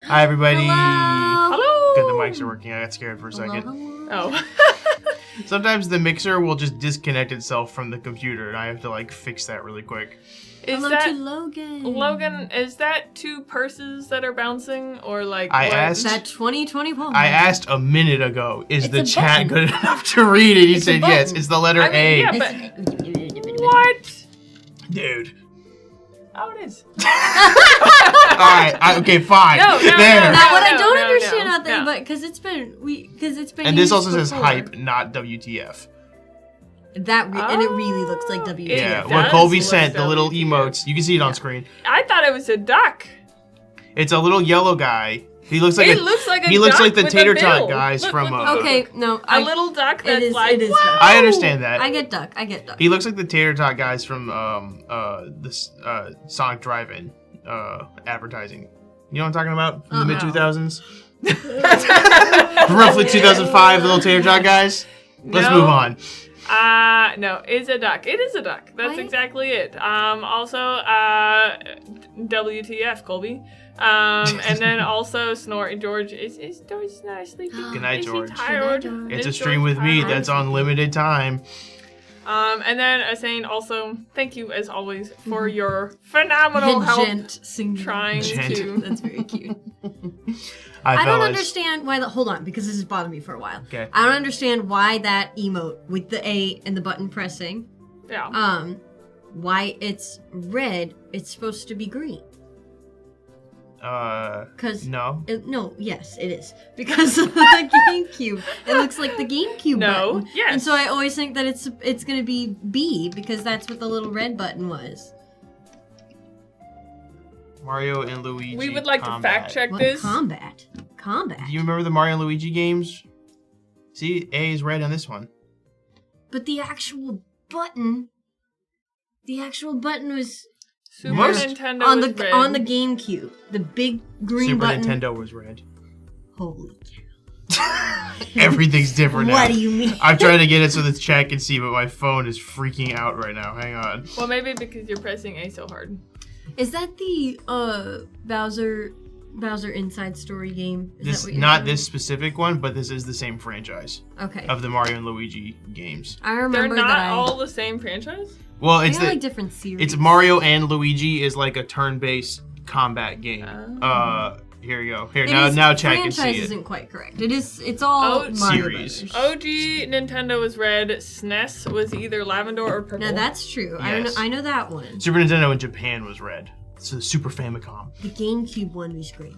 Hi, everybody. Hello. Good, the mics are working. I got scared for a second. Hello. Oh. Sometimes the mixer will just disconnect itself from the computer, and I have to, like, fix that really quick. Hello to Logan. Logan, is that two purses that are bouncing, or like I what? asked. That 2021. I asked a minute ago, is It's the a chat button. good enough to read it? He It's a said yes. button. It's the letter I mean, A. yeah, but what? Dude. Oh, it is. Alright, okay, fine. No, there. Now, what I No, don't no, understand no, out there, no. but because it's been And this used also says before. hype, not WTF. And it really looks like WTF. Yeah, It what does Colby look sent, the little WTF. emotes. You can see it on screen. I thought it was a duck. It's a little yellow guy. He looks like It a looks like a he looks duck like the with a tater tot bill. guys Look, from look, look. Okay, no, A little duck that's is- like, it is whoa! duck. I understand that. I get duck. He looks like the tater tot guys from this Sonic Drive-In advertising. You know what I'm talking about? From the mid 2000s. Roughly 2005, the little tater tot guys. Let's No. move on. No, it's a duck. It is a duck. That's Right? exactly it. Also, WTF, Colby. And then also Snort. George, is George not sleeping? Good night, Is George. he tired? Good night, George. It's a Is stream George with me tired? that's on limited time. And then saying also, thank you as always for your phenomenal help Gent singing. trying Gent. to. That's very cute. Hi, I don't fellas. understand why hold on, because this has bothered me for a while. Okay. I don't understand why that emote with the A and the button pressing, Yeah. why it's red, it's supposed to be green. No. Yes, it is. Because of the GameCube. It looks like the GameCube No, button. yes. And so I always think that it's gonna be B, because that's what the little red button was. Mario and Luigi. We would like Combat. to fact check What? this. Combat. Do you remember the Mario and Luigi games? See, A is red on this one. But the actual button was Super Most- Nintendo on was the red. on the GameCube. The big green Super button. Nintendo was red. Holy Everything's different now. What do you mean? I'm trying to get it so the chat can see, but my phone is freaking out right now. Hang on. Well, maybe because you're pressing A so hard. Is that the Bowser Inside Story game? Is This that what you're not talking this specific one, but this is the same franchise about? Okay. of the Mario and Luigi games. I They're remember not that all the same franchise? Well, They it's are the like different series. it's Mario and Luigi is like a turn-based combat game. Oh. Here you go. Here It now is- chat can franchise see it. isn't quite correct. It's all Oh, Mario series. Brothers. OG Nintendo was red. SNES was either lavender or purple. Now that's true. Yes. I know that one. Super Nintendo in Japan was red. So the Super Famicom. The GameCube one was great.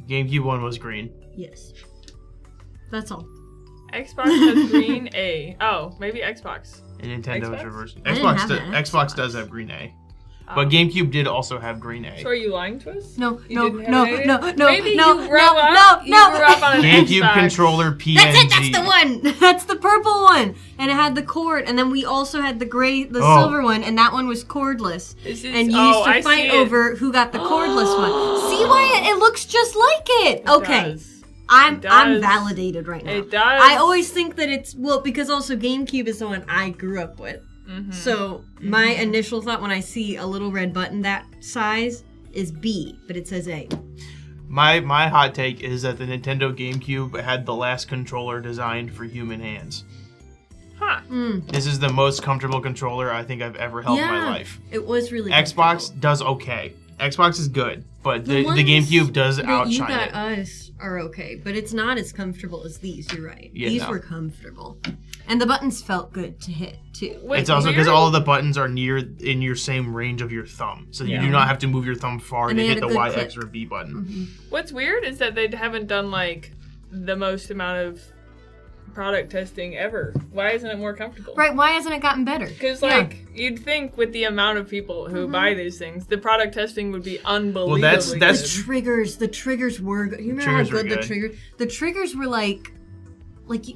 GameCube one was green. Yes. That's all. Xbox has green A. Oh, maybe Xbox. And Nintendo is Xbox? reversed. I didn't Xbox, have an Xbox Xbox. does have green A. Oh. But GameCube did also have green A. So are you lying to us? No, You no, didn't have no, an no, A? no, Maybe no, you grew no, up. no, no. You grew up on an GameCube Xbox. controller PNG. That's it. That's the one. That's the purple one, and it had the cord. And then we also had the silver one, and that one was cordless. This is- And you oh, used to I fight see it. over who got the cordless one. See why it looks just like it? Okay, does. I'm does. validated right now. It does. I always think that it's because also GameCube is the one I grew up with. Mm-hmm. So my initial thought when I see a little red button that size is B, but it says A. My hot take is that the Nintendo GameCube had the last controller designed for human hands. Huh. This is the most comfortable controller I think I've ever held in my Yeah. life. It was really Xbox comfortable. does okay. Xbox is good, but the ones GameCube does that you outshine got it. us are okay, but it's not as comfortable as these. You're right. Yeah, These no. were comfortable, and the buttons felt good to hit too. What's It's also because weird- all of the buttons are in your same range of your thumb, so you Yeah. do not have to move your thumb far And to they hit had the a good Y, click. X, or B button. What's weird is that they haven't done like the most amount of product testing ever. Why isn't it more comfortable? Right? Why hasn't it gotten better? Because Yeah. like you'd think with the amount of people who buy these things, the product testing would be unbelievably that's- the good. triggers were good. You remember triggers how were good good. the triggers were like it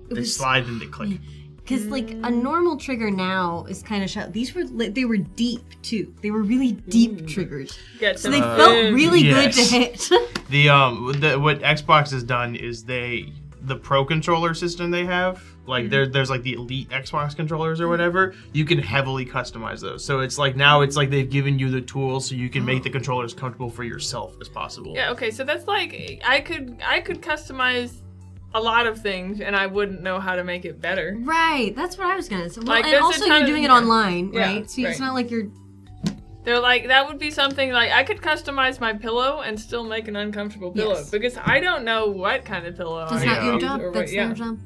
They was slide and they click. because like a normal trigger now is kind of shut. These were they were deep too. They were really deep triggers, Get so some they felt really yes. good to hit. The what Xbox has done is the Pro controller system they have like there's like the Elite Xbox controllers or whatever, you can heavily customize those. So it's like now it's like they've given you the tools so you can make the controllers comfortable for yourself as possible. Yeah, okay, so that's like I could customize a lot of things and I wouldn't know how to make it better. Right, that's what I was gonna say. Well, Like, and there's a also ton you're of- doing it yeah. online, Yeah, right? So it's right. not like you're. They're like, that would be something like I could customize my pillow and still make an uncomfortable pillow Yes. because I don't know what kind of pillow That's I not your use job. or what- That's yeah, their job.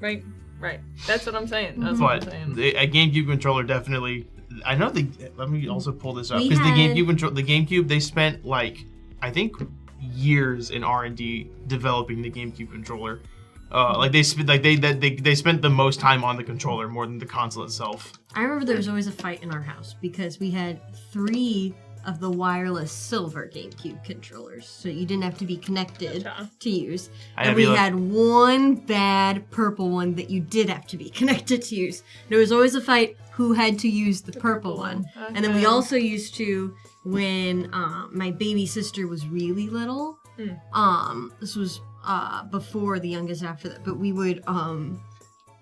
Right. That's what I'm saying. That's But what I'm saying. a GameCube controller definitely. I know let me also pull this up We because had- the GameCube they spent like I think years in R&D developing the GameCube controller. Like they spent the most time on the controller more than the console itself. I remember there was always a fight in our house because we had 3 of the wireless silver GameCube controllers, so you didn't have to be connected Gotcha. to use. I And have we you look- had one bad purple one that you did have to be connected to use. There was always a fight who had to use the purple one. And then we Okay. also used to, when my baby sister was really little, this was before the youngest after that, but we would,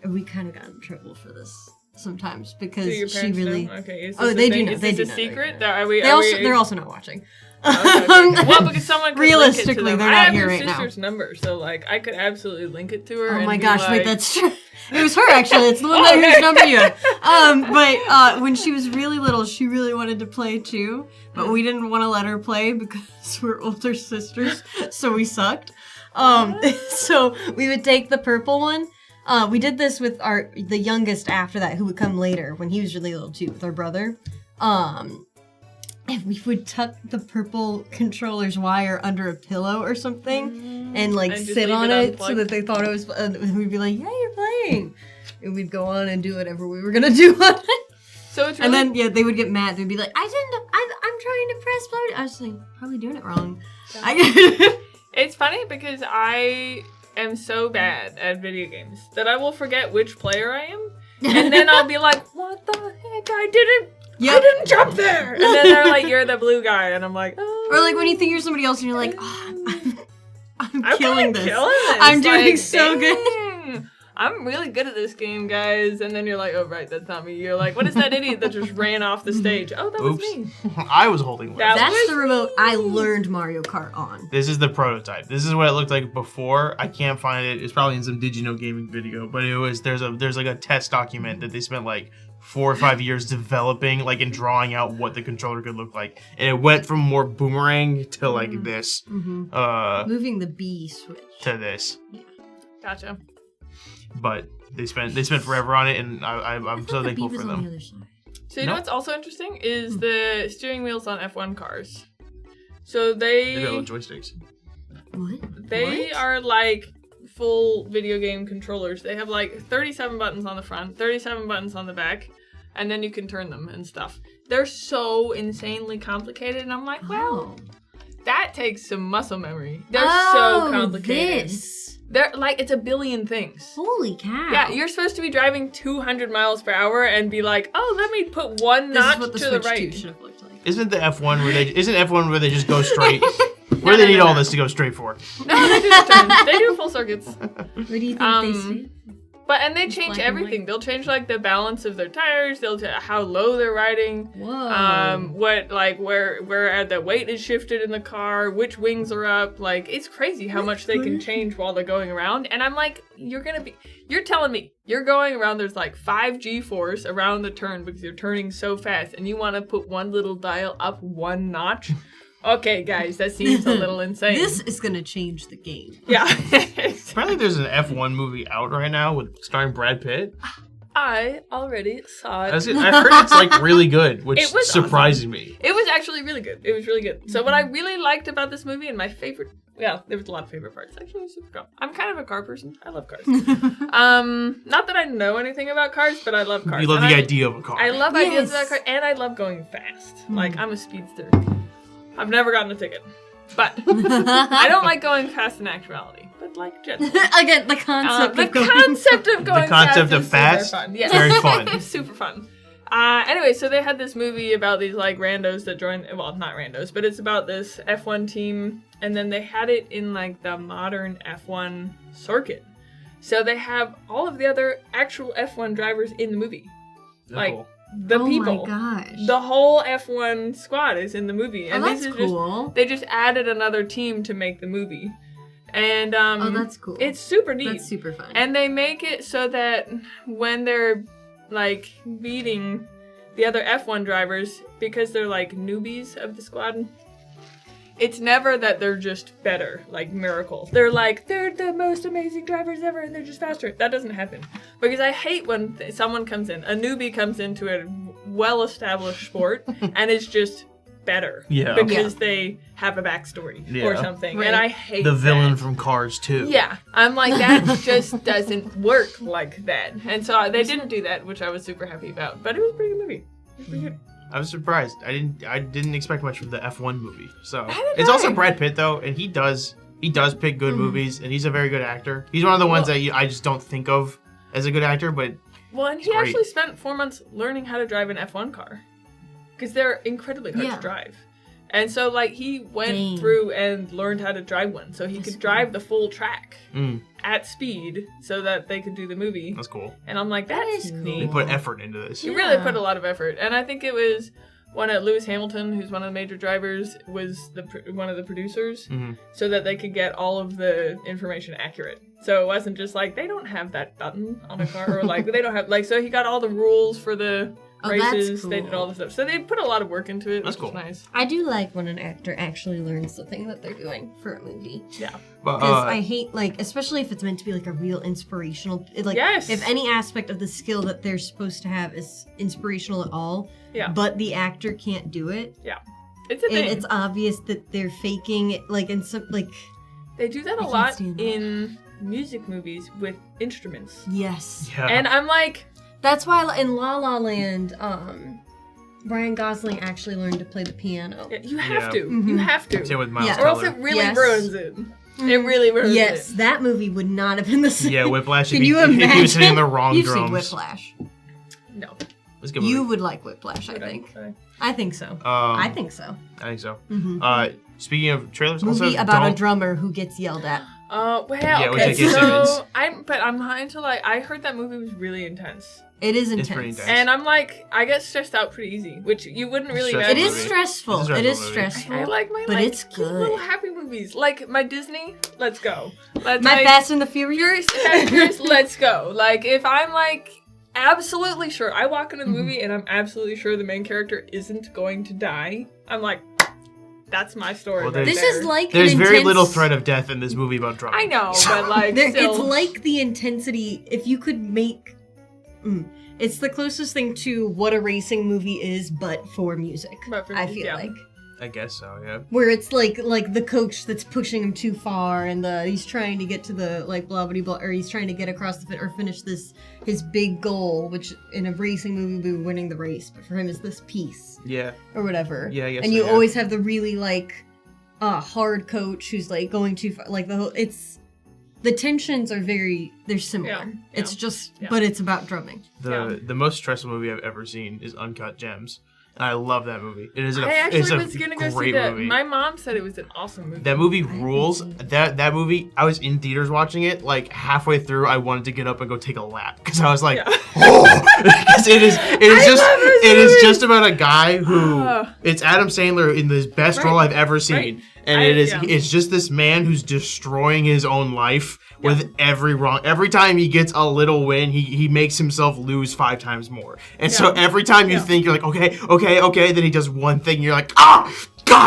we kind of got in trouble for this sometimes because Do your she parents really... know? Okay. Is Oh, this a they do thing? know. Is They this do a know. secret? Are we, They're also not watching. Okay. Well, because someone could Realistically, link it to them. they're I not have here your right now. sister's number, so like I could absolutely link it to her. Oh and my be gosh, like, wait, that's true. It was her actually. It's the one that whose number you have. But when she was really little, she really wanted to play too, but we didn't want to let her play because we're older sisters, so we sucked. So we would take the purple one. We did this with the youngest after that, who would come later when he was really little too, with our brother. And we would tuck the purple controller's wire under a pillow or something and like And just sit leave on it it unplugged. so that they thought it was, and we'd be like, yeah, you're playing. And we'd go on and do whatever we were gonna do on it. So it's really, And then, yeah, they would get mad. They'd be like, I'm trying to press button. I was like, probably doing it wrong. it's funny because I am so bad at video games that I will forget which player I am, and then I'll be like, what the heck? I didn't jump there. And then they're like, you're the blue guy, and I'm like, oh. Or like when you think you're somebody else and you're like, oh, I'm killing this. this. I'm doing Like, so good. dang, I'm really good at this game, guys. And then you're like, oh, right, that's not me. You're like, what is that idiot that just ran off the stage? Oh, that was Oops. me. I was holding one. That- That's was the remote I learned Mario Kart on. This is the prototype. This is what it looked like before. I can't find it. It's probably in some Did You Know Gaming video, but it was there's like a test document that they spent like 4 or 5 years developing, like and drawing out what the controller could look like, and it went from more boomerang to like this, Moving the B switch. to this. Gotcha. But they spent forever on it, and I'm so The B thankful was for on the them. other side. So you know No. what's also interesting is the steering wheels on F1 cars. So They got they little joysticks. What? are like full video game controllers. They have like 37 buttons on the front, 37 buttons on the back, and then you can turn them and stuff. They're so insanely complicated, and I'm like, well, that takes some muscle memory. They're so complicated. This. They're like, it's a billion things. Holy cow. Yeah, you're supposed to be driving 200 miles per hour and be like, oh, let me put one This notch is what the to the Switch 2 right. should have looked like. Isn't F1 where they just go straight? Where do they need all this to go straight for? No, they do the turns. They do full circuits. What do you think they say? And they change black and everything. white. They'll change like the balance of their tires. They'll how low they're riding. Whoa. What like where the weight is shifted in the car, which wings are up. Like it's crazy how much they can change while they're going around. And I'm like, you're telling me you're going around. There's like 5 G-force around the turn because you're turning so fast, and you want to put one little dial up one notch. Okay, guys, that seems a little insane. This is gonna change the game. Yeah. Apparently, there's an F1 movie out right now with starring Brad Pitt. I already saw it. I heard it's like really good, which It was surprised me. It was actually really good. It was really good. So what I really liked about this movie and my favorite, there was a lot of favorite parts. Actually, it was super cool. I'm kind of a car person. I love cars. Not that I know anything about cars, but I love cars. You love And the I- idea of a car. I love ideas Yes. about cars, and I love going fast. Like, I'm a speedster. I've never gotten a ticket. But I don't like going fast in actuality. But like, generally. Again, the concept The of going concept of going The concept fast of is fast? super fun. Yeah. Very fun. It's super fun. Anyway, so they had this movie about these like randos that join, well, not randos, but it's about this F1 team, and then they had it in like the modern F1 circuit. So they have all of the other actual F1 drivers in the movie. Oh, Like, cool. the people. Oh my gosh. The whole F1 squad is in the movie. And that's this is cool. they just added another team to make the movie. And that's cool. it's super neat. That's super fun. And they make it so that when they're like beating the other F1 drivers, because they're like newbies of the squad, it's never that they're just better, like miracles. They're like, they're the most amazing drivers ever and they're just faster. That doesn't happen. Because I hate when someone comes in, a newbie comes into a well-established sport and is just better. Yeah. Because they have a backstory or something. Right. And I hate The villain that. from Cars 2. Yeah, I'm like, that just doesn't work like that. And so they didn't do that, which I was super happy about. But it was a pretty good movie. It was pretty good. I was surprised. I didn't expect much from the F1 movie. So Neither did it's also I. Brad Pitt though, and he does pick good movies, and he's a very good actor. He's one of the ones that I just don't think of as a good actor, but Well, and he great. actually spent 4 months learning how to drive an F1 car. Because they're incredibly hard to drive. And so, like, he went through and learned how to drive one. So he could drive the full track at speed so that they could do the movie. that's cool. And I'm like, that's is cool. They neat. put effort into this. He really put a lot of effort. And I think it was one at Lewis Hamilton, who's one of the major drivers, was one of the producers, so that they could get all of the information accurate. So it wasn't just like, they don't have that button on a car, or like, they don't have, like, so he got all the rules for the races. That's cool. They did all the stuff. So they put a lot of work into it, That's which cool. is nice. I do like when an actor actually learns the thing that they're doing for a movie. Yeah. But, Because I hate, like, especially if it's meant to be, like, a real inspirational... Like, Yes. if any aspect of the skill that they're supposed to have is inspirational at all, but the actor can't do it, It's a and thing. it's obvious that they're faking it, like, in some, like... They do that a can't lot stand that. in music movies with instruments. Yes. yeah. And I'm like, That's why in La La Land, Ryan Gosling actually learned to play the piano. you have Yeah. to. Mhm. You have to. Same with Miles Yeah. Or else Teller. it really Yes. ruins it. It really ruins Yes, it. that movie would not have been the same. Yeah, Whiplash. Can if he, you if imagine? he was hitting the wrong You've drums. seen Whiplash. No. Let's give You it. would like Whiplash, I think. I think so. I think so. I think so. Mhm. Speaking of trailers, Movie also about a don't- drummer who gets yelled at. Well, Yeah, with okay, J.K. Simmons. so I'm not into like, I heard that movie was really intense. It is It's intense. pretty intense. And I'm like, I get stressed out pretty easy, which you wouldn't really Stressful It imagine. is movie. stressful. It's a It is stressful movie. stressful. I like my but like, it's cute good. little happy movies. Like my Disney, let's go. My like, Fast and the Furious. Furious, let's go. Like if I'm like absolutely sure, I walk into the Mm-hmm. movie and I'm absolutely sure the main character isn't going to die, I'm like, that's my story. Well, right This there. is like There's an very intense- little threat of death in this movie about drumming. I know, but like still, It's like the intensity. If you could make, it's the closest thing to what a racing movie is, but for music. But for I music, feel yeah. like I guess so. Yeah. where it's like the coach that's pushing him too far, and he's trying to get to the like blah blah blah, or he's trying to get across or finish his big goal, which in a racing movie would be winning the race, but for him is this piece Yeah. or whatever. Yeah, I guess And so, you yeah. always have the really like hard coach who's like going too far, like the tensions are they're similar. Yeah, It's just, yeah. but it's about drumming. The most stressful movie I've ever seen is Uncut Gems. And I love that movie. It is I it's actually a was gonna go see great that. movie. My mom said it was an awesome movie. That movie rules. That movie, I was in theaters watching it. Like halfway through, I wanted to get up and go take a lap because I was like, Yeah. oh, because it is love this it is movie. just about a guy who Ah. it's Adam Sandler in the best Right. role I've ever seen, Right. and Yeah. it's just this man who's destroying his own life with every time he gets a little win, he makes himself lose 5 times more, and so Yeah. every time you Yeah. think you're like okay, then he does one thing, and you're like God.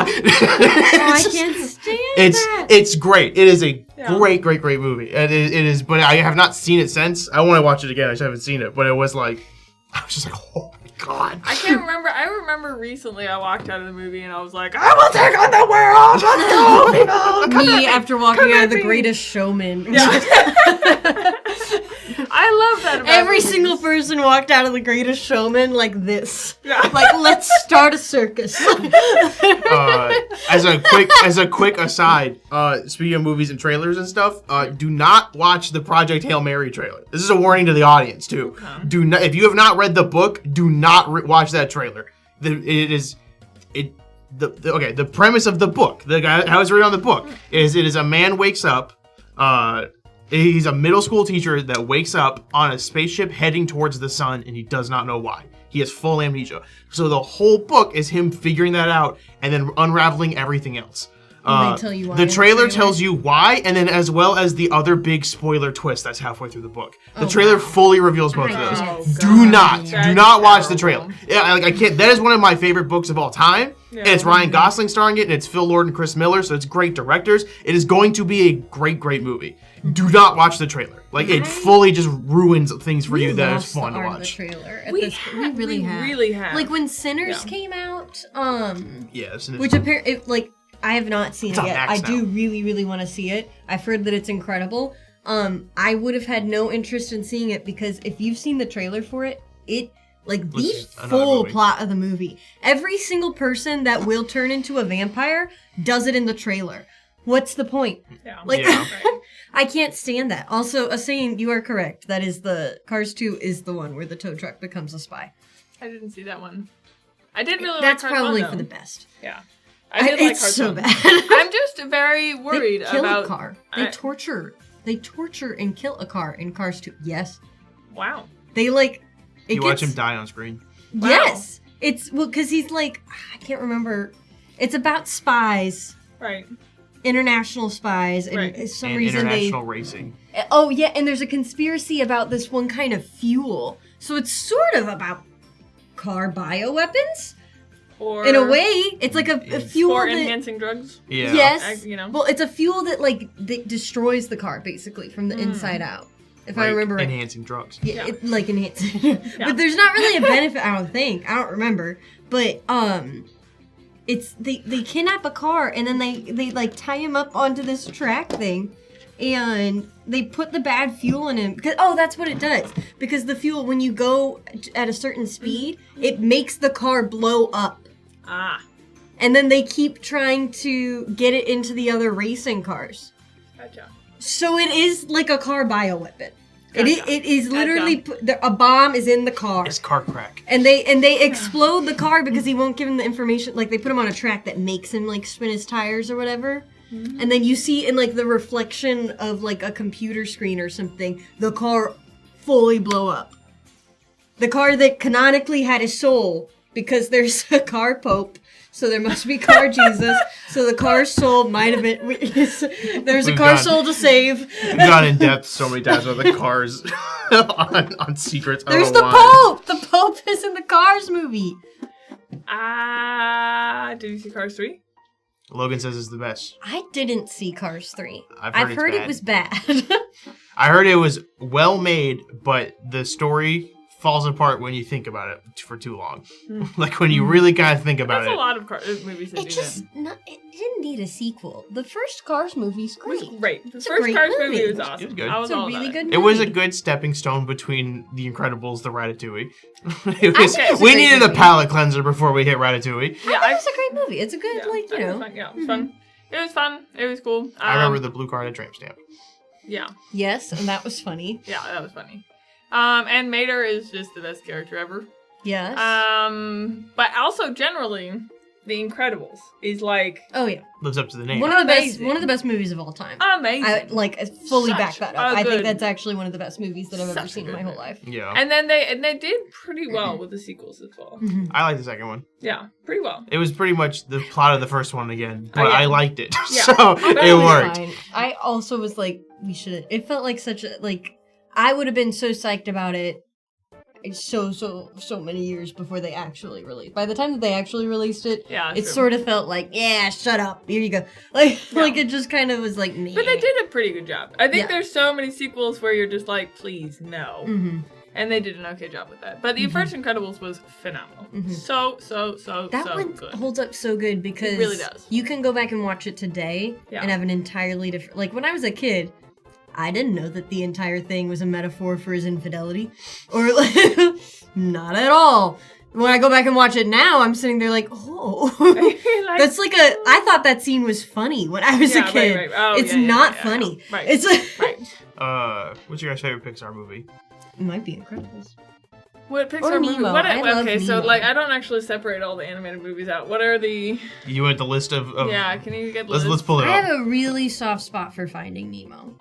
I can't stand that. It's great. It is a Yeah. great movie. It is, but I have not seen it since. I want to watch it again. I just haven't seen it. But it was like, I was just like, oh my God. I can't remember. I remember recently I walked out of the movie and I was like, I will take on the world. Let's go, people. Come Me at after walking Come out at of The me. Greatest Showman. Yeah. I love that about Every movies. single person walked out of The Greatest Showman like this. Yeah. Like, let's start a circus. As a quick aside, speaking of movies and trailers and stuff, do not watch the Project Hail Mary trailer. This is a warning to the audience too. Okay. Do not, if you have not read the book, do not watch that trailer. The premise of the book, the guy I was reading on the book is it is a man wakes up, He's a middle school teacher that wakes up on a spaceship heading towards the sun, and he does not know why. He has full amnesia. So the whole book is him figuring that out and then unraveling everything else. They tell you why The in trailer tells you why, and then as well as the other big spoiler twist that's halfway through the book. The trailer fully reveals both of those. Oh, Do God. not watch the trailer. Yeah, I can't. That is one of my favorite books of all time. Yeah. And it's Ryan Gosling starring it, and it's Phil Lord and Chris Miller, so it's great directors. It is going to be a great, great movie. Do not watch the trailer. Like, it fully just ruins things for you that is fun to watch. The trailer at We this, we really have. Like when Sinners came out, Yes. which apparently, like, I have not seen It's it on yet. Max I do really, really want to see it. I've heard that it's incredible. I would have had no interest in seeing it because if you've seen the trailer for it, the full plot of the movie. Every single person that will turn into a vampire does it in the trailer. What's the point? Yeah. Like, Right. I can't stand that. Also, saying you are correct. That is Cars 2 is the one where the tow truck becomes a spy. I didn't see that one. I did really That's like Cars probably 1, for though. the best. Yeah. I did like It's Cars so 1. bad. I'm just very worried They kill about a car. They torture and kill a car in Cars 2. Yes. Wow. They like. You watch him die on screen. Wow. Yes. It's because he's like, I can't remember. It's about spies, Right. international spies, and Right. for some And reason international racing. Oh yeah, and there's a conspiracy about this one kind of fuel. So it's sort of about car bioweapons. Or In a way, it's like a fuel or that. enhancing drugs. Yeah. Yes. You know. Well, it's a fuel that that destroys the car basically from the inside out. If I remember right. Enhancing drugs. Yeah, Yeah. it, like enhancing. But there's not really a benefit, I don't think. I don't remember. But it's they kidnap a car and then they like tie him up onto this track thing and they put the bad fuel in him because that's what it does. Because the fuel, when you go at a certain speed, it makes the car blow up. Ah. And then they keep trying to get it into the other racing cars. Gotcha. So it is like a car bioweapon. Gotcha. It is literally a bomb is in the car, It's car crack. and they explode the car because he won't give him the information. Like they put him on a track that makes him like spin his tires or whatever, and then you see in like the reflection of like a computer screen or something, the car fully blow up. The car that canonically had a soul because there's a car pope. So there must be car Jesus. So the car's soul might have been. There's a car soul to save. We've gone in depth so many times about the cars on secrets. I don't There's know the why. Pope. The Pope is in the Cars movie. Did you see Cars 3? Logan says it's the best. I didn't see Cars 3. I've heard it was bad. I heard it was well made, but the story falls apart when you think about it for too long. Like when you really kind of think about There's it. a lot of movies that It do just it didn't need a sequel. The first Cars movie's that. It was great. great. The It's a first great Cars movie. movie was It awesome. was good. I was It's a all really about good it. movie. It was a good stepping stone between The Incredibles, the Ratatouille. Okay, it's a We great needed a movie. palate cleanser before we hit Ratatouille. Yeah, It was a great movie. It's a good, yeah, like, you it was know. fun. Yeah, it was fun. It was fun. It was cool. I remember the blue card at tramp stamp. Yeah, Yes, and that was funny. yeah, that was funny. And Mater is just the best character ever. Yes. But also generally, The Incredibles is like oh yeah. Lives up to the name. One of the Amazing. best movies of all time. amazing. I fully Such back that a up. I think good- that's actually one of the best movies that I've ever Such a seen in good my whole movie. life. Yeah. and then they did pretty well with the sequels as well. I like the second one. Yeah, pretty well. It was pretty much the plot of the first one again, but yeah. I liked it. Yeah. So That it was worked. fine. I also was like, we should. It felt like such a I would have been so psyched about it. So many years before they actually released. By the time that they actually released it, Yeah, it true. sort of felt like, yeah, shut up. Here you go. Like it just kind of was like, meh. But they did a pretty good job. I think Yeah. there's so many sequels where you're just like, please, no. Mm-hmm. And they did an okay job with that. But the first Incredibles was phenomenal. So That one good. holds up so good because It really does. you can go back and watch it today Yeah. and have an entirely different. Like when I was a kid, I didn't know that the entire thing was a metaphor for his infidelity, or like, not at all. When I go back and watch it now, I'm sitting there like, oh, Like- that's like a. I thought that scene was funny when I was a Yeah, right, kid. right. Oh, it's yeah, yeah, not yeah, funny. yeah. Right. It's like, Right. What's your guys' favorite Pixar movie? it might be Incredibles. What Or Pixar movie? Nemo. What? I love Okay, so Nemo. like I don't actually separate all the animated movies out. What are the? You went the list of Yeah, can you get let's lists? pull it I up. have a really soft spot for Finding Nemo.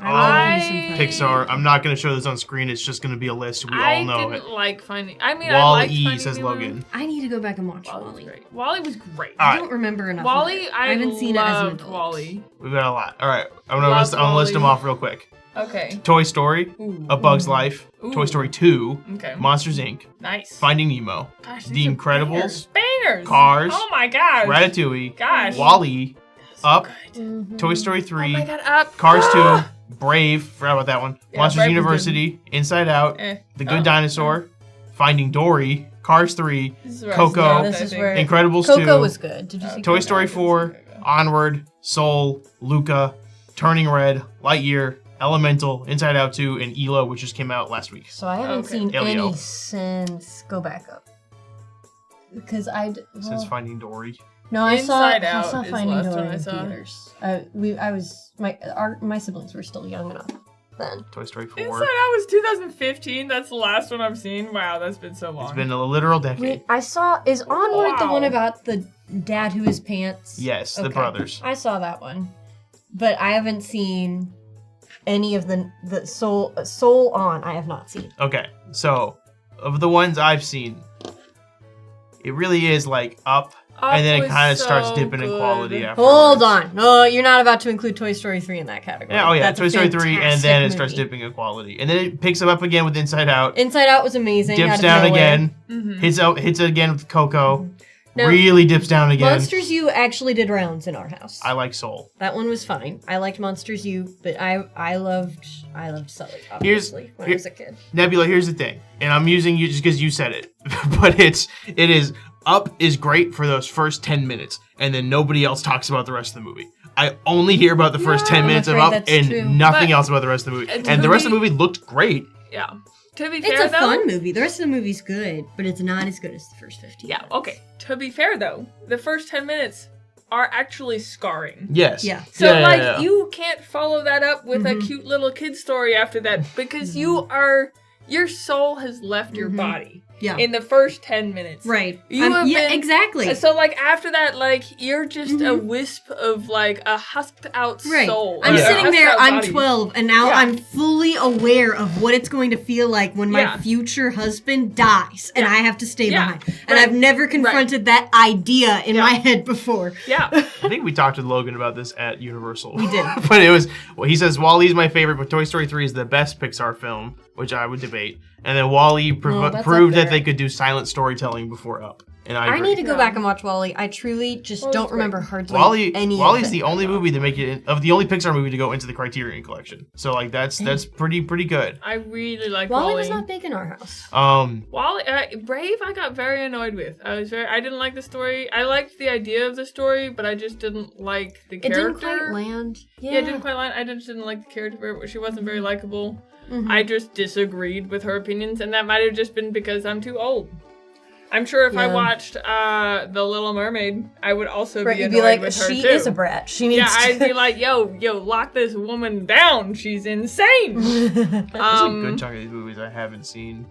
Pixar. I'm not going to show this on screen. It's just going to be a list. We all know it. I didn't like Finding. I mean, I Wall-E, liked Finding says Nemo. Logan. I need to go back and watch Wall-E Wall-E. was great. All I right. don't remember enough. Wall-E, of it. I haven't seen it as an adult. Wall-E. We've got a lot. All right. I'm going to list them off real quick. Okay. Toy Story, Ooh. A Bug's Life, Ooh. Toy Story 2, Okay. Monsters, Inc., Nice. Finding Nemo, Gosh, The these are Incredibles, bangers. Cars, Oh my gosh. Ratatouille, Gosh. Wall-E, Up, Mhm. Toy Story Oh 3, my god, Up. Cars 2, Brave, forgot about that one, Yeah, Monsters Brave was University, Inside Out, The Good Oh. Dinosaur, Finding Dory, Cars 3, This is where I Coco. stopped, This I is think. where Incredibles Coco 2, was good. Did you see Toy Coco? Story 4, Onward, Soul, Luca, Turning Red, Lightyear, Elemental, Inside Out 2, and ELO, which just came out last week. So I haven't Okay. seen Elio. any since. Go back up. Because Since Finding Dory. No, I Inside saw Out is the Finding last Dory one I in saw. theaters. My siblings were still young enough then. Toy Story 4. Inside Out was 2015. That's the last one I've seen. Wow, that's been so long. It's been a literal decade. Wait, I saw. Is Onward the Wow. one about the dad who has pants? Yes, the Okay. brothers. I saw that one, but I haven't seen any of the Soul on. I have not seen. Okay, so of the ones I've seen, it really is like Up, and then it was kind of so starts dipping in good. quality after. Hold on. No, you're not about to include Toy Story 3 in that category. Yeah, oh yeah, That's a Toy Story 3, and then it fantastic starts movie. dipping in quality, and then it picks up again with Inside Out, Inside Out was amazing. dips out of down nowhere. again, Mhm. hits it again with Coco, Now, really dips down again. Monsters U actually did rounds in our house. I like Soul. That one was fine. I liked Monsters U, but I loved Sully, obviously, when I was a kid. Nebula, here's the thing, and I'm using you just because you said it, but it is Up is great for those first 10 minutes, and then nobody else talks about the rest of the movie. I only hear about the first 10 I'm minutes of afraid Up that's and true. nothing But- else about the rest of the movie. And And the rest of the movie looked great. Yeah. To be It's fair, a though. fun movie. The rest of the movie's good, but it's not as good as the first 15. Yeah, okay. To be fair, though, the first 10 minutes are actually scarring. Yes. Yeah. So, Yeah. you can't follow that up with a cute little kid story after that because your soul has left your body Yeah. in the first 10 minutes. Right. You have yeah, been- exactly. So, after that, you're just a wisp of, a husked out Right. soul. I'm or a sitting husked there, out I'm body. 12, and now Yeah. I'm fully aware of what it's going to feel like when my Yeah. future husband dies and Yeah. I have to stay Yeah. behind. And Right. I've never confronted that idea in my head before. Yeah. I think we talked to Logan about this at Universal. We did. But he says Wall-E's my favorite, but Toy Story 3 is the best Pixar film, which I would debate. And then Wall-E that's up proved that there. they could do silent storytelling before Up. And I I agree. need to go Yeah. back and watch Wall-E. I truly just Wall-E's don't great. remember hardly Wall-E, any Wall-E's of it. the only movie to make it of the only Pixar movie to go into the Criterion Collection. So that's pretty good. I really like Wall-E Wall-E. was not big in our house. Wall-E, Brave, I got very annoyed with. I didn't like the story. I liked the idea of the story, but I just didn't like the It character. didn't quite land. Yeah, it didn't quite land. I just didn't like the character. She wasn't very likable. Mhm. I just disagreed with her opinions, and that might have just been because I'm too old. I'm sure if I Yeah. watched The Little Mermaid, I would also Right, be you'd annoyed be like, with her she too. is a brat. She needs Yeah, to... I'd be like, yo, lock this woman down. She's insane. There's a good chunk of these movies I haven't seen.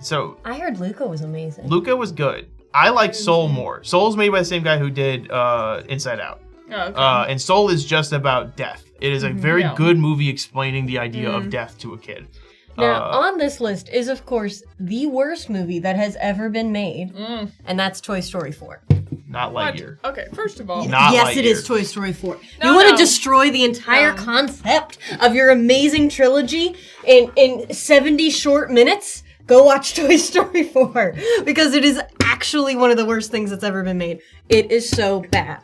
So I heard Luca was amazing. Luca was good. I like Soul more. Soul's made by the same guy who did Inside Out. Oh, okay. And Soul is just about death. It is a very Yeah. good movie explaining the idea of death to a kid. Now, on this list is, of course, the worst movie that has ever been made, and that's Toy Story 4. Not What? Lightyear. Okay, first of all, Not yes, it Lightyear. is Toy Story 4. No, you want to no. destroy the entire No. concept of your amazing trilogy in 70 short minutes? Go watch Toy Story 4, because it is actually one of the worst things that's ever been made. It is so bad.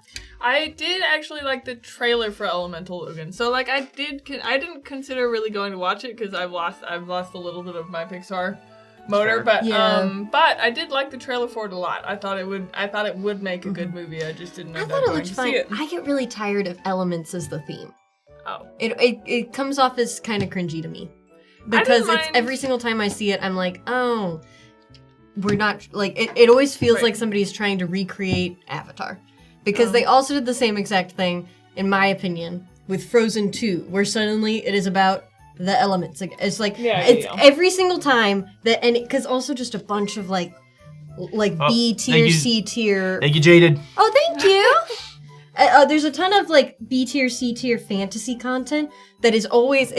I did actually like the trailer for Elemental Logan. So I didn't consider really going to watch it because I've lost a little bit of my Pixar motor, Fair. but Yeah. but I did like the trailer for it a lot. I thought it would make a good movie. I just didn't know I that thought it going looked to fine. see it. I get really tired of elements as the theme. Oh. It comes off as kind of cringy to me. I Because didn't it's mind- every single time I see it, I'm like, oh, we're not, it always feels Right. like somebody's trying to recreate Avatar. Because they also did the same exact thing, in my opinion, with Frozen 2, where suddenly it is about the elements. It's every single time that, and because also just a bunch of B tier, thank you. C tier. Thank you, Jaded. Oh, thank you. There's a ton of like B tier, C tier fantasy content that is always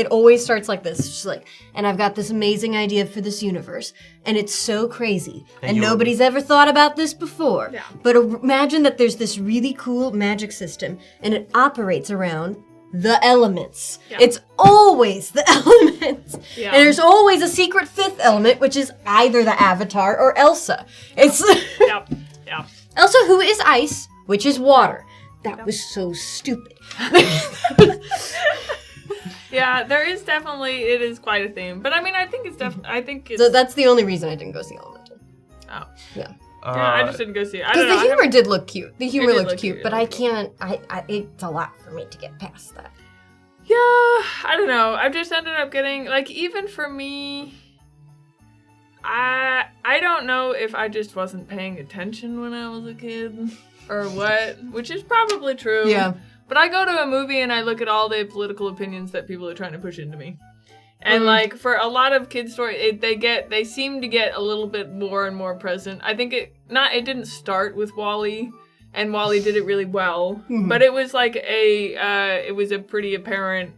starts like this. It's just like, and I've got this amazing idea for this universe, and it's so crazy, and nobody's ever thought about this before. Yeah. But imagine that there's this really cool magic system, and it operates around the elements. Yeah. It's always the elements. Yeah. And there's always a secret fifth element, which is either the Avatar or Elsa. It's Yep. Yep. Elsa, who is ice, which is water. That was so stupid. Yeah, there is definitely, it is quite a theme. But I mean, I think it's So that's the only reason I didn't go see Elemental. Oh. Yeah. Yeah, I just didn't go see it. I Because don't know. the humor did look cute. The humor did looked look cute, cute, but it I looked can't, it's a lot for me to get past that. Yeah, I don't know. I've just ended up getting, like, even for me, I don't know if I just wasn't paying attention when I was a kid or what, which is probably true. Yeah. But I go to a movie and I look at all the political opinions that people are trying to push into me. And like for a lot of kids' stories, they seem to get a little bit more and more present. I think it didn't start with WALL-E, and WALL-E did it really well. But it was like it was a pretty apparent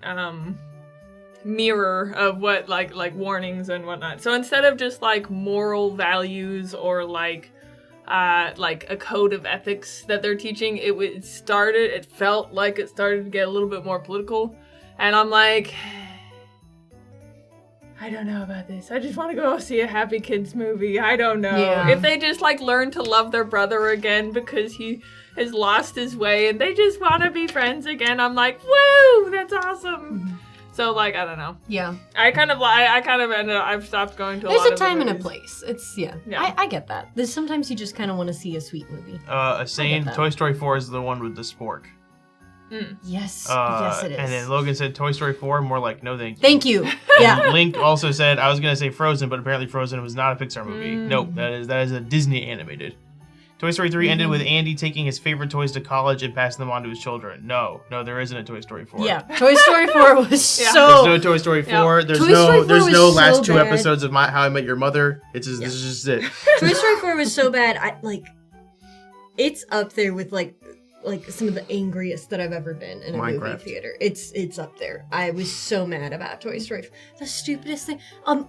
mirror of what like warnings and whatnot. So instead of just like moral values or like a code of ethics that they're teaching, it felt like it started to get a little bit more political, and I'm like, I don't know about this. I just want to go see a happy kids movie. I don't know. Yeah. If they just like learn to love their brother again because he has lost his way and they just want to be friends again, I'm like, woo, that's awesome. So like, I don't know. Yeah. I kind of ended up, I've stopped going to a There's lot a of time and a movies. place. It's, yeah. Yeah. I get that. There's sometimes you just kind of want to see a sweet movie. Saying that. Toy Story 4 is the one with the spork. Yes. Yes, it is. And then Logan said Toy Story 4, more like no thank you. Thank you. Yeah. And Link also said, I was going to say Frozen, but apparently Frozen was not a Pixar movie. Nope, that is a Disney animated. Toy Story 3 ended with Andy taking his favorite toys to college and passing them on to his children. No, there isn't a Toy Story 4. Yeah. Toy Story 4 was Yeah. so... There's no Toy Story 4. Yeah. There's Toy no Story 4 there's was no so last two bad. episodes of How I Met Your Mother. This is just it. Toy Story 4 was so bad. It's up there with like some of the angriest that I've ever been in a movie Minecraft. theater. It's up there. I was so mad about Toy Story. The stupidest thing. Oh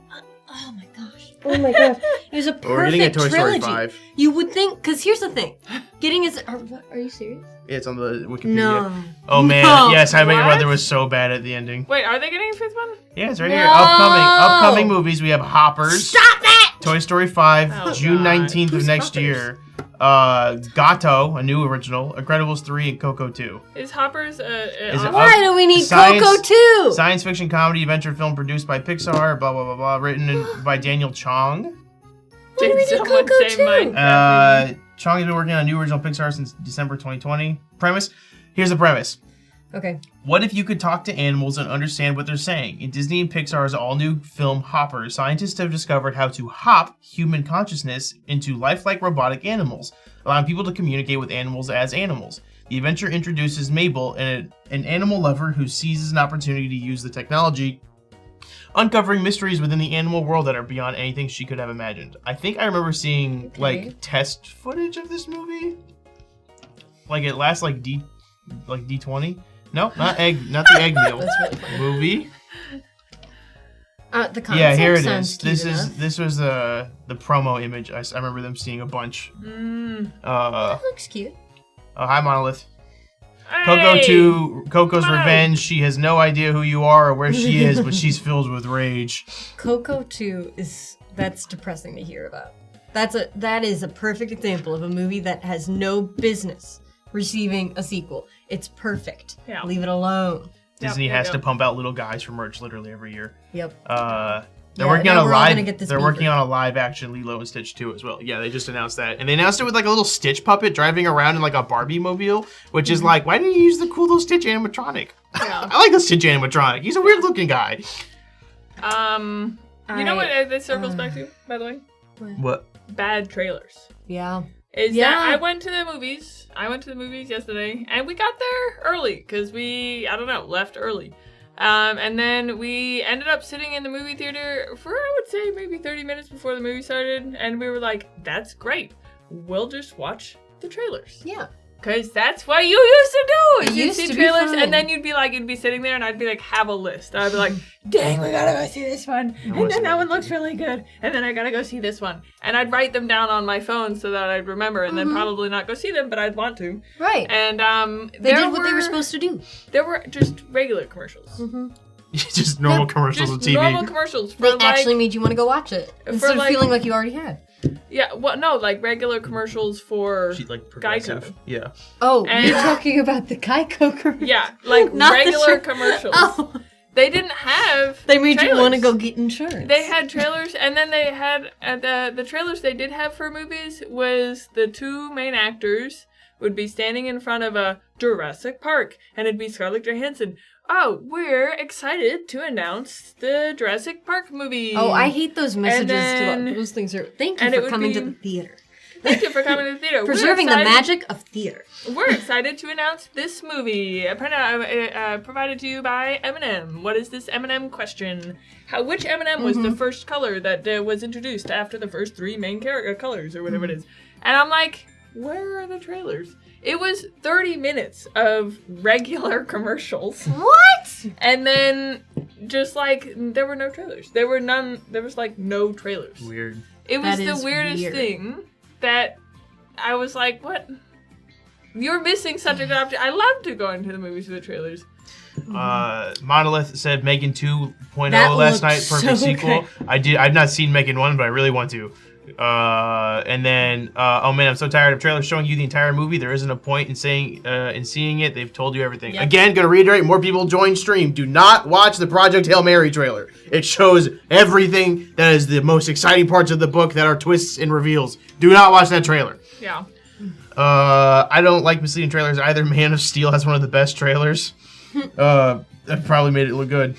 my gosh. Oh my gosh. It was a perfect We're getting a Toy Story trilogy. 5. You would think, because here's the thing. Are you serious? Yeah, it's on the Wikipedia. No. Oh man, No. yes, How I Met Your What? Mother was so bad at the ending. Wait, are they getting a fifth one? Yeah, it's right here. No. Upcoming movies. We have Hoppers. Stop that! Toy Story 5, Oh, June God. 19th of Who's next Hoppers? year. Gato, a new original. Incredibles 3 and Coco 2. Is Hoppers Is it Why do we need Science- Coco too? Science fiction comedy adventure film produced by Pixar. Blah blah blah blah. Written by Daniel Chong. Why do we Did need someone Coco say too? Minecraft? Chong has been working on a new original Pixar since December 2020. Premise? Here's the premise. Okay. What if you could talk to animals and understand what they're saying? In Disney and Pixar's all-new film Hoppers, scientists have discovered how to hop human consciousness into lifelike robotic animals, allowing people to communicate with animals as animals. The adventure introduces Mabel, an animal lover who seizes an opportunity to use the technology, uncovering mysteries within the animal world that are beyond anything she could have imagined. I think I remember seeing like test footage of this movie. Like it lasts like D20. No, not the egg meal. That's really funny. Movie. The concept Yeah, here it sounds is. cute enough. This was the promo image. I remember them seeing a bunch. That looks cute. Oh, hi Monolith. Hey! Coco 2, Coco's Come on. Revenge. She has no idea who you are or where she is, but she's filled with rage. Coco 2 that's depressing to hear about. That is a perfect example of a movie that has no business receiving a sequel. It's perfect. Yeah. Leave it alone. Disney Yep, has yep, to yep. pump out little guys for merch literally every year. Yep. They're Yeah, working now on a we're all live. gonna get this They're beaver. working on a live action Lilo and Stitch 2 as well. Yeah, they just announced that, and they announced it with like a little Stitch puppet driving around in like a Barbie mobile, which is like, why didn't you use the cool little Stitch animatronic? Yeah. I like the Stitch animatronic. He's a weird looking guy. You know what this circles back to, by the way? What? Bad trailers. Yeah. Is Yeah. that I went to the movies. I went to the movies yesterday, and we got there early because left early. And then we ended up sitting in the movie theater for, I would say, maybe 30 minutes before the movie started, and we were like, that's great. We'll just watch the trailers. Yeah. Because that's what you used to do. It You'd used see to be trailers, fun. and then you'd be sitting there, and I'd be like, have a list. I'd be like, dang, we gotta go see this one. And then that one looks really good. And then I gotta go see this one. And I'd write them down on my phone so that I'd remember, and then probably not go see them, but I'd want to. Right. And they did what they were supposed to do. There were just regular commercials. Just normal commercials on Just TV. normal commercials. For They actually made you want to go watch it instead of like- feeling like you already had. Yeah, well, no, like regular commercials for She, like, progressive. Geico. Yeah. Oh, And- you're talking about the Geico commercial. Yeah, like Not the regular tr- commercials. Oh, They didn't have they made trailers. you want to go get insurance. They had trailers, and then they had the trailers they did have for movies was the two main actors would be standing in front of a Jurassic Park, and it'd be Scarlett Johansson. Oh, we're excited to announce the Jurassic Park movie. Oh, I hate those messages. then- Those things are. Thank you and it for would coming be- to the theater. Thank you for coming to the theater. Preserving the magic of theater. We're excited to announce this movie, provided to you by Eminem. What is this Eminem question? Which Eminem was the first color that was introduced after the first three main colors, or whatever it is? And I'm like, where are the trailers? It was 30 minutes of regular commercials. What? And then just like, there were no trailers. There was like no trailers. Weird. It was That the is weirdest weird. thing that I was like, what? You're missing such a good opportunity. I love to go into the movies with the trailers. Monolith said Megan 2.0 That last looked night. Perfect so sequel. good. I've not seen Megan 1, but I really want to. And then, oh man, I'm so tired of trailers showing you the entire movie. There isn't a point in seeing it. They've told you everything. Yep. Again, gonna reiterate, more people join stream. Do not watch the Project Hail Mary trailer. It shows everything that is the most exciting parts of the book that are twists and reveals. Do not watch that trailer. Yeah. I don't like misleading trailers either. Man of Steel has one of the best trailers. That probably made it look good.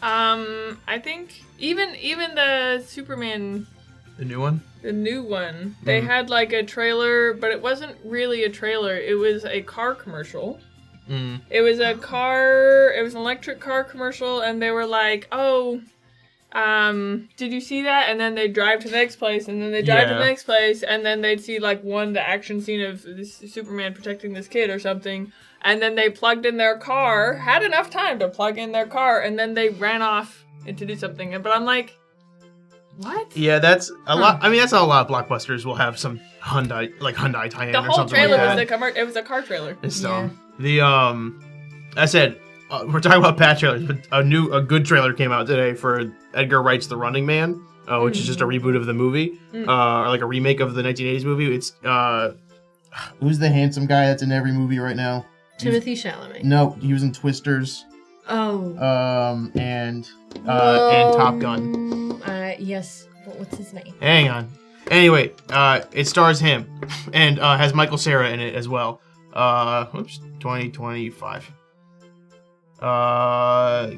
I think even the Superman, The new one? the new one, they had like a trailer, but it wasn't really a trailer. It was a car commercial. It was an electric car commercial, and they were like, oh, did you see that? And then they'd drive to the next place, and then they'd drive to the Yeah. next place, and then they'd see like the action scene of this Superman protecting this kid or something, and then they plugged in their car, had enough time to plug in their car, and then they ran off and to do something. But I'm like, what? Yeah, that's a lot. I mean, that's how a lot of blockbusters will have some Hyundai tie-in The or whole something trailer like that. was it was a car trailer. It's dumb. I said we're talking about bad trailers, but a good trailer came out today for Edgar Wright's The Running Man, which is just a reboot of the movie, or like a remake of the 1980s movie. It's who's the handsome guy that's in every movie right now? Timothy Chalamet. No, he was in Twisters. Oh. And Top Gun. Yes. What's his name? Hang on. Anyway, it stars him and has Michael Cera in it as well. 2025.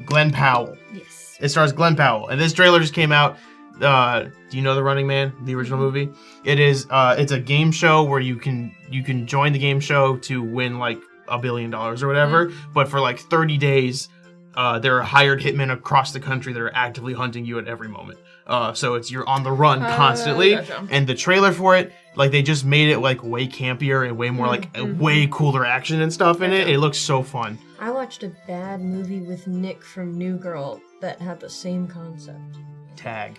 Glenn Powell. Yes. It stars Glenn Powell, and this trailer just came out. Do you know The Running Man, the original movie? It is. It's a game show where you can join the game show to win like $1 billion or whatever. But for like 30 days, there are hired hitmen across the country that are actively hunting you at every moment. So you're on the run constantly. Gotcha. And the trailer for it, like they just made it like way campier and way more like way cooler action and stuff in it. It looks so fun. I watched a bad movie with Nick from New Girl that had the same concept. Tag.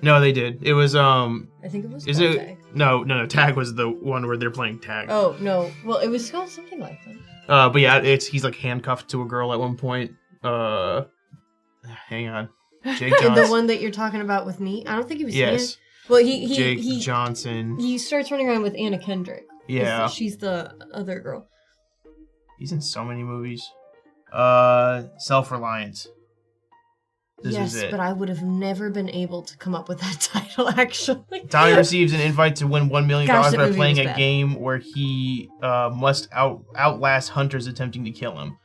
No, they did. It was I think it was Is called it? Tag. No. Tag was the one where they're playing tag. Oh, no. Well, it was called something like that. But yeah, he's like handcuffed to a girl at one point. Hang on. Jake Johnson. The one that you're talking about with me? I don't think he was Yes. Well, Jake Johnson. he starts running around with Anna Kendrick. Yeah. She's the other girl. He's in so many movies. Self-Reliance. This yes, is it. but I would have never been able to come up with that title, actually. Tommy receives an invite to win $1 million Gosh, that by movie playing was a bad. game where he must outlast hunters attempting to kill him.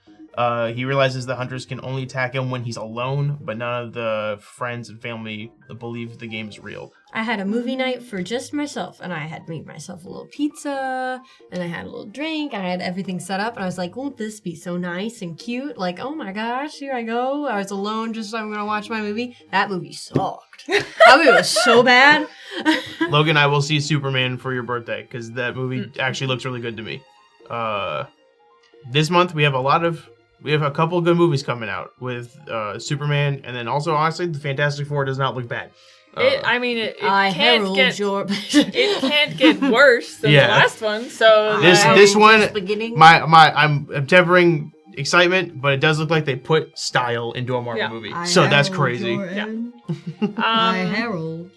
He realizes the hunters can only attack him when he's alone, but none of the friends and family believe the game is real. I had a movie night for just myself, and I had made myself a little pizza, and I had a little drink, and I had everything set up, and I was like, won't this be so nice and cute? Like, oh my gosh, here I go. I was alone, just I'm gonna watch my movie. That movie sucked. That movie was so bad. Logan, I will see Superman for your birthday, because that movie actually looks really good to me. This month we have a couple good movies coming out with Superman, and then also, honestly, the Fantastic Four does not look bad. It can't get worse than the last one. So this one, I'm tempering excitement, but it does look like they put style into a Marvel movie. So that's crazy. My Harold.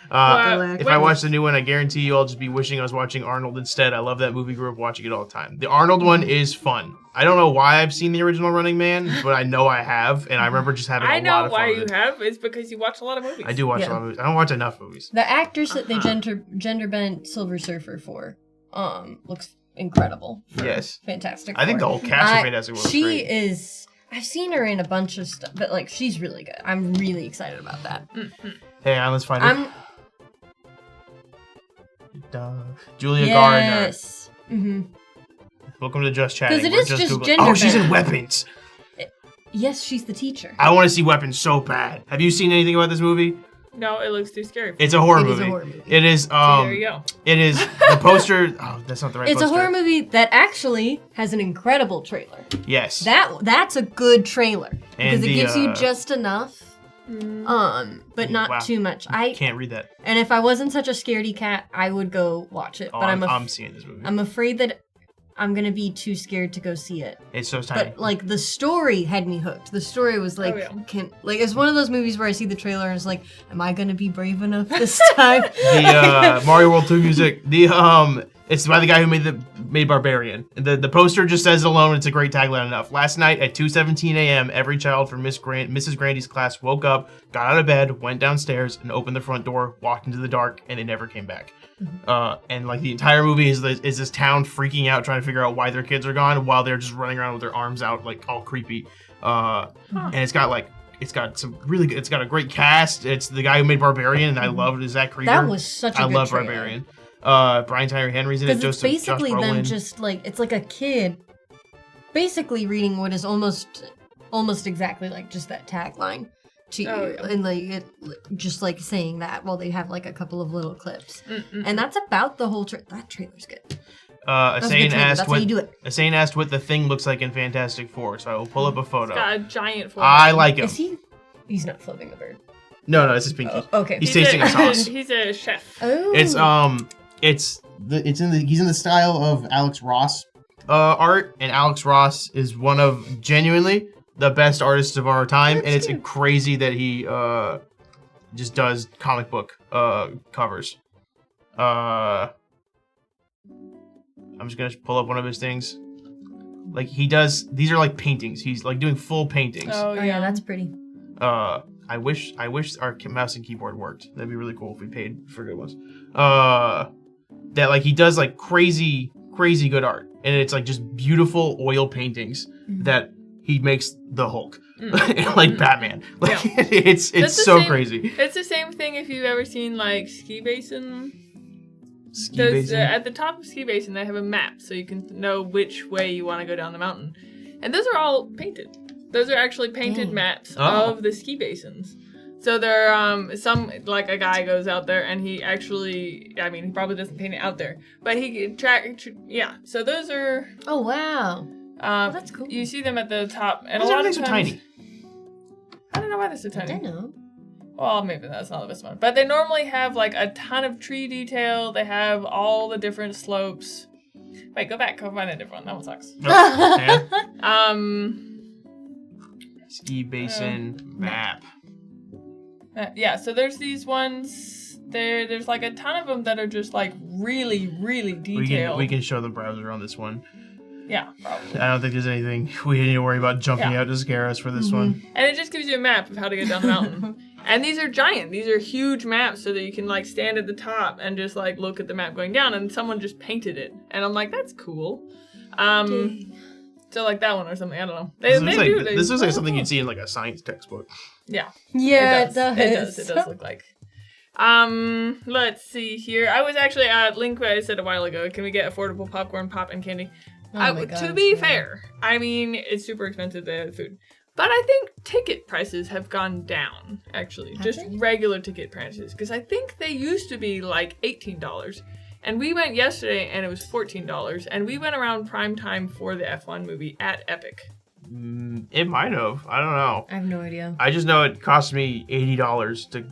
If I watch the new one, I guarantee you I'll just be wishing I was watching Arnold instead. I love that movie. Grew up watching it all the time. The Arnold one is fun. I don't know why I've seen the original Running Man, but I know I have, and I remember just having a lot of fun. I know why you have. It's because you watch a lot of movies. I do watch a lot of movies. I don't watch enough movies. The actress that they gender bent Silver Surfer for looks incredible. Yes. Fantastic. I think the whole cast of Fantastic Four is great. She is... I've seen her in a bunch of stuff, but like she's really good. I'm really excited about that. Hey, let's find her. Julia Garner. Mm-hmm. Welcome to Just Chatting. Because it is just gender. Oh, she's in Weapons. Yes, she's the teacher. I want to see Weapons so bad. Have you seen anything about this movie? No, it looks too scary. It's a horror movie. It is a horror movie. It is. There you go. It is the poster. Oh, that's not the right poster. It's a horror movie that actually has an incredible trailer. Yes. That's a good trailer because And it gives you just enough. But not too much. I can't read that. And if I wasn't such a scaredy cat, I would go watch it. Oh, but I'm seeing this movie. I'm afraid that I'm gonna be too scared to go see it. It's so tiny. But like the story had me hooked. The story was like, it's one of those movies where I see the trailer and it's like, am I gonna be brave enough this time? The Mario World 2 music. It's by the guy who made Barbarian. The poster just says it alone. It's a great tagline enough. Last night at 2:17 a.m., every child from Mrs. Grandy's class woke up, got out of bed, went downstairs, and opened the front door, walked into the dark, and they never came back. And like the entire movie is this town freaking out, trying to figure out why their kids are gone, while they're just running around with their arms out, like all creepy. And it's got a great cast. It's the guy who made Barbarian, and I loved it. Zach Krieger. That was such a good love trailer. Barbarian. Brian Tyree Henry's in it. Because it's basically them just like, it's like a kid basically reading what is almost exactly like just that tagline to you. And like just like saying that while they have like a couple of little clips. And that's about the whole that trailer's good. Asane asked what the Thing looks like in Fantastic Four, so I will pull up a photo. It's got a giant forehead. I like him. Is he? He's not flipping the bird. No, it's his pinky. Okay. He's tasting a sauce. He's a chef. Oh. He's in the style of Alex Ross art, and Alex Ross is one of genuinely the best artists of our time, and it's crazy that he just does comic book covers. I'm just gonna pull up one of his things. Like he does, these are like paintings. He's like doing full paintings. Oh yeah, that's pretty. I wish our mouse and keyboard worked. That'd be really cool if we paid for good ones. That like he does like crazy good art, and it's like just beautiful oil paintings that he makes the Hulk, like Batman. Like it's so crazy. It's the same thing if you've ever seen like Ski Basin. At the top of Ski Basin, they have a map so you can know which way you want to go down the mountain, and those are all painted. Those are actually painted maps of the ski basins. So they're some like a guy goes out there and he actually, I mean, he probably doesn't paint it out there, but he So those are. Oh wow. That's cool. You see them at the top, and Why a lot of times, so tiny. I don't know why they're so tiny. I don't know. Well, maybe that's not the best one, but they normally have like a ton of tree detail. They have all the different slopes. Wait, go back. Go find a different one. That one sucks. Ski Basin map. So there's these ones. There's like a ton of them that are just like really, really detailed. We can show the browser on this one. Yeah, probably. I don't think there's anything we need to worry about jumping out to scare us for this one. And it just gives you a map of how to get down the mountain. And these are giant. These are huge maps so that you can like stand at the top and just like look at the map going down. And someone just painted it. And I'm like, that's cool. So like that one or something. I don't know. This This looks like something you'd see in like a science textbook. Yeah. Yeah, It does. It does look like. Let's see here. I was actually at Link. I said a while ago. Can we get affordable popcorn, pop, and candy? To be fair, I mean it's super expensive the food, but I think ticket prices have gone down. Actually, just regular ticket prices, because I think they used to be like $18. And we went yesterday, and it was $14. And we went around prime time for the F1 movie at Epic. It might have. I don't know. I have no idea. I just know it cost me $80 to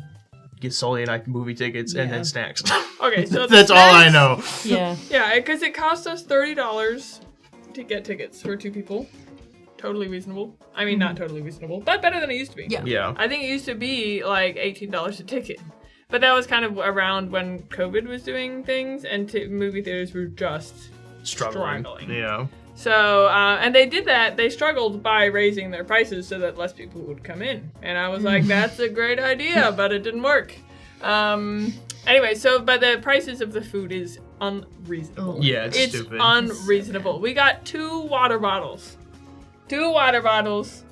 get Sully and I movie tickets and then snacks. Okay, so that's all I know. Yeah. Yeah, because it cost us $30 to get tickets for 2 people. Totally reasonable. I mean, not totally reasonable, but better than it used to be. Yeah. I think it used to be like $18 a ticket. But that was kind of around when COVID was doing things, and movie theaters were just struggling. Yeah. So, and they did that. They struggled by raising their prices so that less people would come in. And I was like, that's a great idea, but it didn't work. Anyway, but the prices of the food is unreasonable. Yeah, it's stupid. It's unreasonable. We got 2 water bottles. 2 water bottles.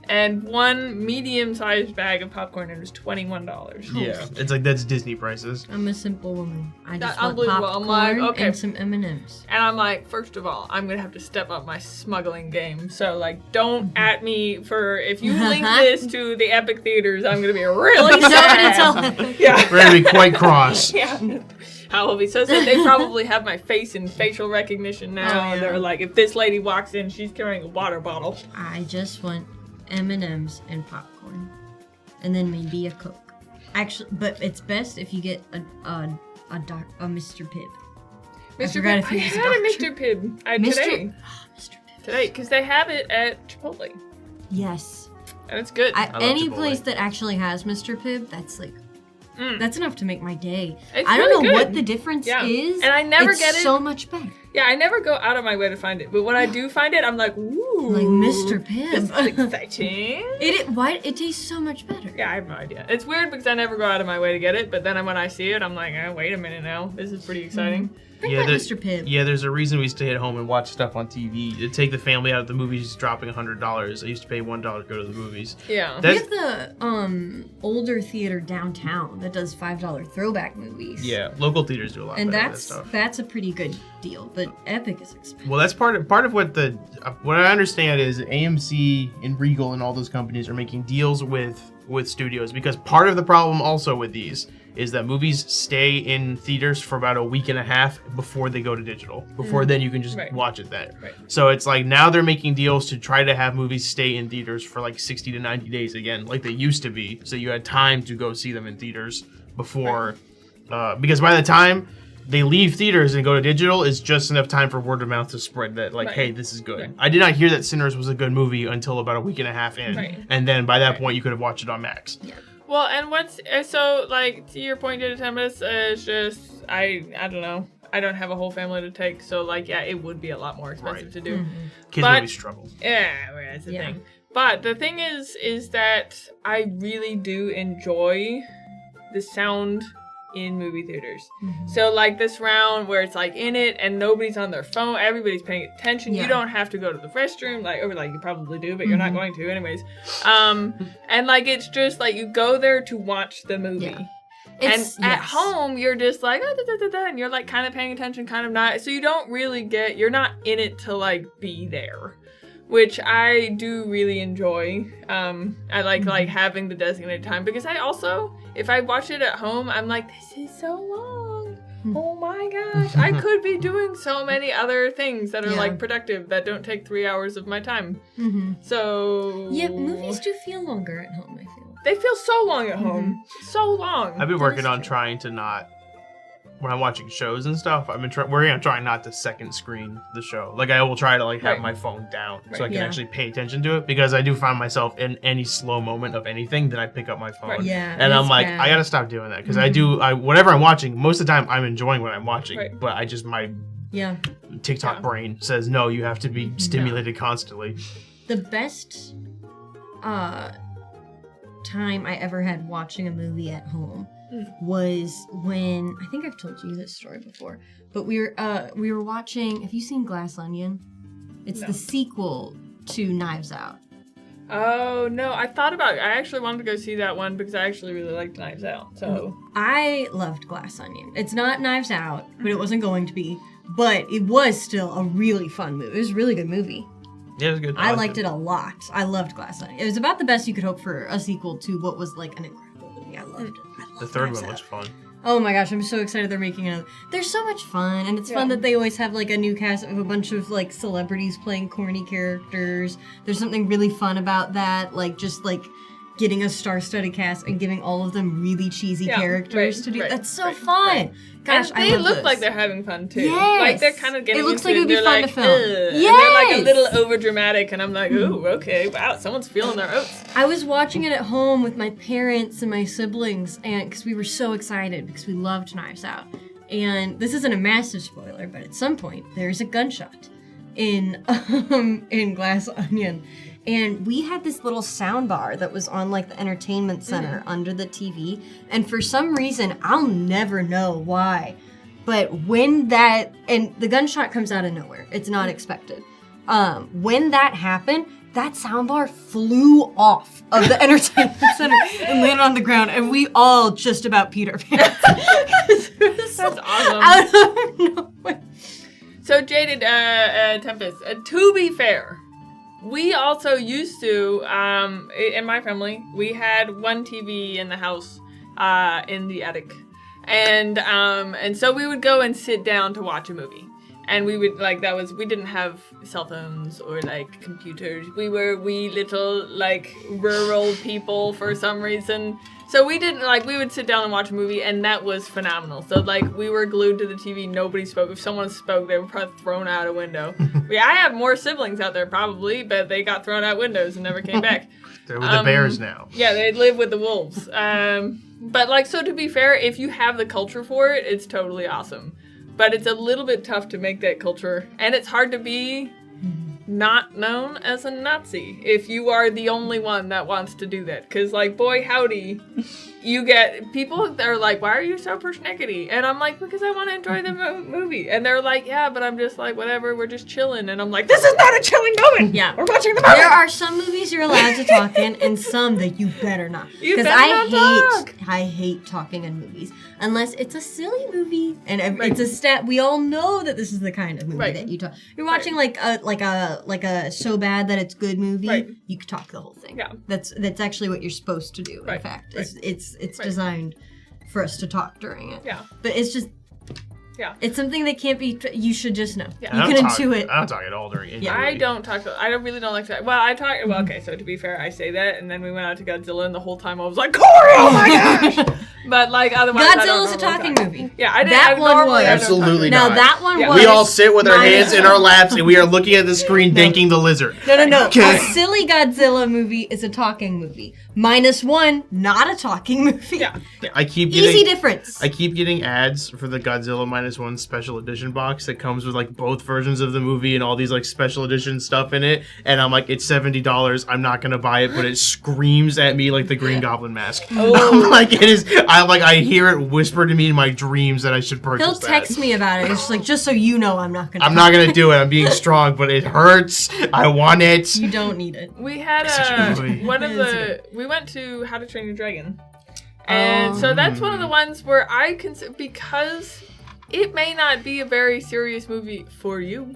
And 1 medium-sized bag of popcorn, and it was $21. Yeah, it's like that's Disney prices. I'm a simple woman. I just That's want unbelievable. I'm popcorn like, okay. and some M&Ms. And I'm like, first of all, I'm gonna have to step up my smuggling game. So like, don't at me for if you link this to the Epic Theaters, I'm gonna be really sad. Yeah, We're gonna be quite cross. yeah. I will be so sad. They probably have my face in facial recognition now. And they're like, if this lady walks in, she's carrying a water bottle. I just want M&Ms and popcorn, and then maybe a Coke. Actually, but it's best if you get a Mr. Pibb. Mr. Pibb. I had a Mr. Pibb today. Mr. Pibb. Today, because they have it at Chipotle, Yes. and it's good. Any Chipotle. place that actually has Mr. Pibb, that's like, that's enough to make my day. It's I don't really know good. what the difference is. And I never it's get it. so much better. Yeah, I never go out of my way to find it, but when I do find it, I'm like, ooh, Like Mr. Pibb. this is exciting. It tastes so much better. Yeah, I have no idea. It's weird because I never go out of my way to get it, but then when I see it, I'm like, wait a minute now, this is pretty exciting. Bring back Mr. Pibb. Yeah, there's a reason we stay at home and watch stuff on TV. To take the family out of the movies, dropping $100. I used to pay $1 to go to the movies. Yeah. We have the older theater downtown that does $5 throwback movies. Yeah, local theaters do a lot And better with that stuff. that's a pretty good deal, but Epic is expensive. Well, that's part of what I understand is AMC and Regal and all those companies are making deals with studios, because part of the problem also with these is that movies stay in theaters for about a week and a half before they go to digital. Before then, you can just watch it there. Right. So it's like now they're making deals to try to have movies stay in theaters for like 60 to 90 days again, like they used to be. So you had time to go see them in theaters before, because by the time they leave theaters and go to digital, it's just enough time for word of mouth to spread that, like, hey, this is good. Right. I did not hear that Sinners was a good movie until about a week and a half in. Right. And then by that point, you could have watched it on Max. Yeah. Well, and like, to your point, Data Tempest, it's just, I don't know. I don't have a whole family to take, so, like, yeah, it would be a lot more expensive to do. Kids really struggle. Yeah, that's the thing. But the thing is that I really do enjoy the sound in movie theaters. So like this round where it's like in it and nobody's on their phone, everybody's paying attention. You don't have to go to the restroom, or you probably do, but you're not going to anyways. And like it's just like you go there to watch the movie. And at home, you're just like, and you're like kind of paying attention, kind of not. So you don't really you're not in it to like be there, which I do really enjoy. I like having the designated time, because I also, if I watch it at home, I'm like, this is so long. Oh my gosh. I could be doing so many other things that are like productive that don't take 3 hours of my time. So yeah, movies do feel longer at home, I feel. They feel so long at home. So long. I've been working on trying to not, when I'm watching shows and stuff, I've been working on trying not to second screen the show. Like I will try to like have my phone down so I can actually pay attention to it, because I do find myself in any slow moment of anything that I pick up my phone. And I'm like, I gotta stop doing that, because whatever I'm watching, most of the time I'm enjoying what I'm watching, but I just, my TikTok brain says, no, you have to be stimulated constantly. The best time I ever had watching a movie at home was when, I think I've told you this story before, but we were watching, have you seen Glass Onion? It's No. the sequel to Knives Out. Oh, no. I thought about it. I actually wanted to go see that one because I actually really liked Knives Out. So I loved Glass Onion. It's not Knives Out, but it wasn't going to be. But it was still a really fun movie. It was a really good movie. Yeah, it was good. I liked it a lot. I loved Glass Onion. It was about the best you could hope for a sequel to what was like an incredible movie. I loved it. I loved The third Knives one Out. was fun. Oh my gosh, I'm so excited they're making it. They're so much fun, and it's fun that they always have like a new cast of a bunch of like celebrities playing corny characters. There's something really fun about that, like just like getting a star-studded cast and giving all of them really cheesy characters to do. That's so fun. Gosh, and they I love look this. like they're having fun too. Yes. Like they're kind of getting. It looks into like it would be They're fun like, to film. "Ugh." And they're like a Yes. little over dramatic, and I'm like, ooh, okay, wow, someone's feeling their oats. I was watching it at home with my parents and my siblings, and because we were so excited because we loved Knives Out. And this isn't a massive spoiler, but at some point there's a gunshot in Glass Onion, and we had this little sound bar that was on like the entertainment center under the TV, and for some reason I'll never know why, but when that and the gunshot comes out of nowhere, it's not expected. When that happened, that soundbar flew off of the entertainment center and landed on the ground, and we all just about peed our pants. That's awesome. Out of nowhere. So Jaded Tempest. To be fair, we also used to in my family we had one TV in the house in the attic, and so we would go and sit down to watch a movie. And we would, like, we didn't have cell phones or, like, computers. We were wee little, like, rural people for some reason. So we didn't, like, we would sit down and watch a movie, and that was phenomenal. So, like, we were glued to the TV. Nobody spoke. If someone spoke, they were probably thrown out a window. I have more siblings out there, probably, but they got thrown out windows and never came back. They're with the bears now. Yeah, they live with the wolves. But, like, so to be fair, if you have the culture for it, it's totally awesome. But it's a little bit tough to make that culture, and it's hard to be not known as a Nazi if you are the only one that wants to do that. Because, like, boy, howdy, you get people that are like, why are you so persnickety? And I'm like, because I want to enjoy the movie. And they're like, yeah, but I'm just like, whatever, we're just chilling. And I'm like, this is not a chilling moment. Yeah. We're watching the movie. There are some movies you're allowed to talk in, and some that you better not. You better not talk. I hate talking in movies unless it's a silly movie and it's a stat. We all know that this is the kind of movie that you talk. You're watching like a so bad that it's good movie. Right. You could talk the whole thing. Yeah. That's actually what you're supposed to do. In fact, it's designed for us to talk during it. Yeah. But it's just. Yeah. It's something that can't be. You should just know. Yeah. You can intuit. I don't talk at all during it. I don't talk. I really don't like that. Well, I talk. Well, okay. So to be fair, I say that, and then we went out to Godzilla, and the whole time I was like, Corey, oh my gosh! But like otherwise, Godzilla's a talking movie. Yeah, I did. That one was absolutely Now not. that one Yeah. was. We all sit with our hands in our laps and we are looking at the screen, thanking the lizard. No. Okay. A silly Godzilla movie is a talking movie. -1, not a talking movie. Yeah. I keep getting Easy difference. I keep getting ads for the Godzilla -1 special edition box that comes with like both versions of the movie and all these like special edition stuff in it, and I'm like, it's $70. I'm not gonna buy it, but it screams at me like the Green Goblin mask. I'm like, it is. I hear it whisper to me in my dreams that I should purchase He'll that. text me about it. It's just like, just so you know, I'm not gonna. I'm not gonna do it. I'm being strong, but it hurts. I want it. You don't need it. We had Such a good movie. one of the. We went to How to Train Your Dragon, and so that's one of the ones where I consider, because it may not be a very serious movie for you,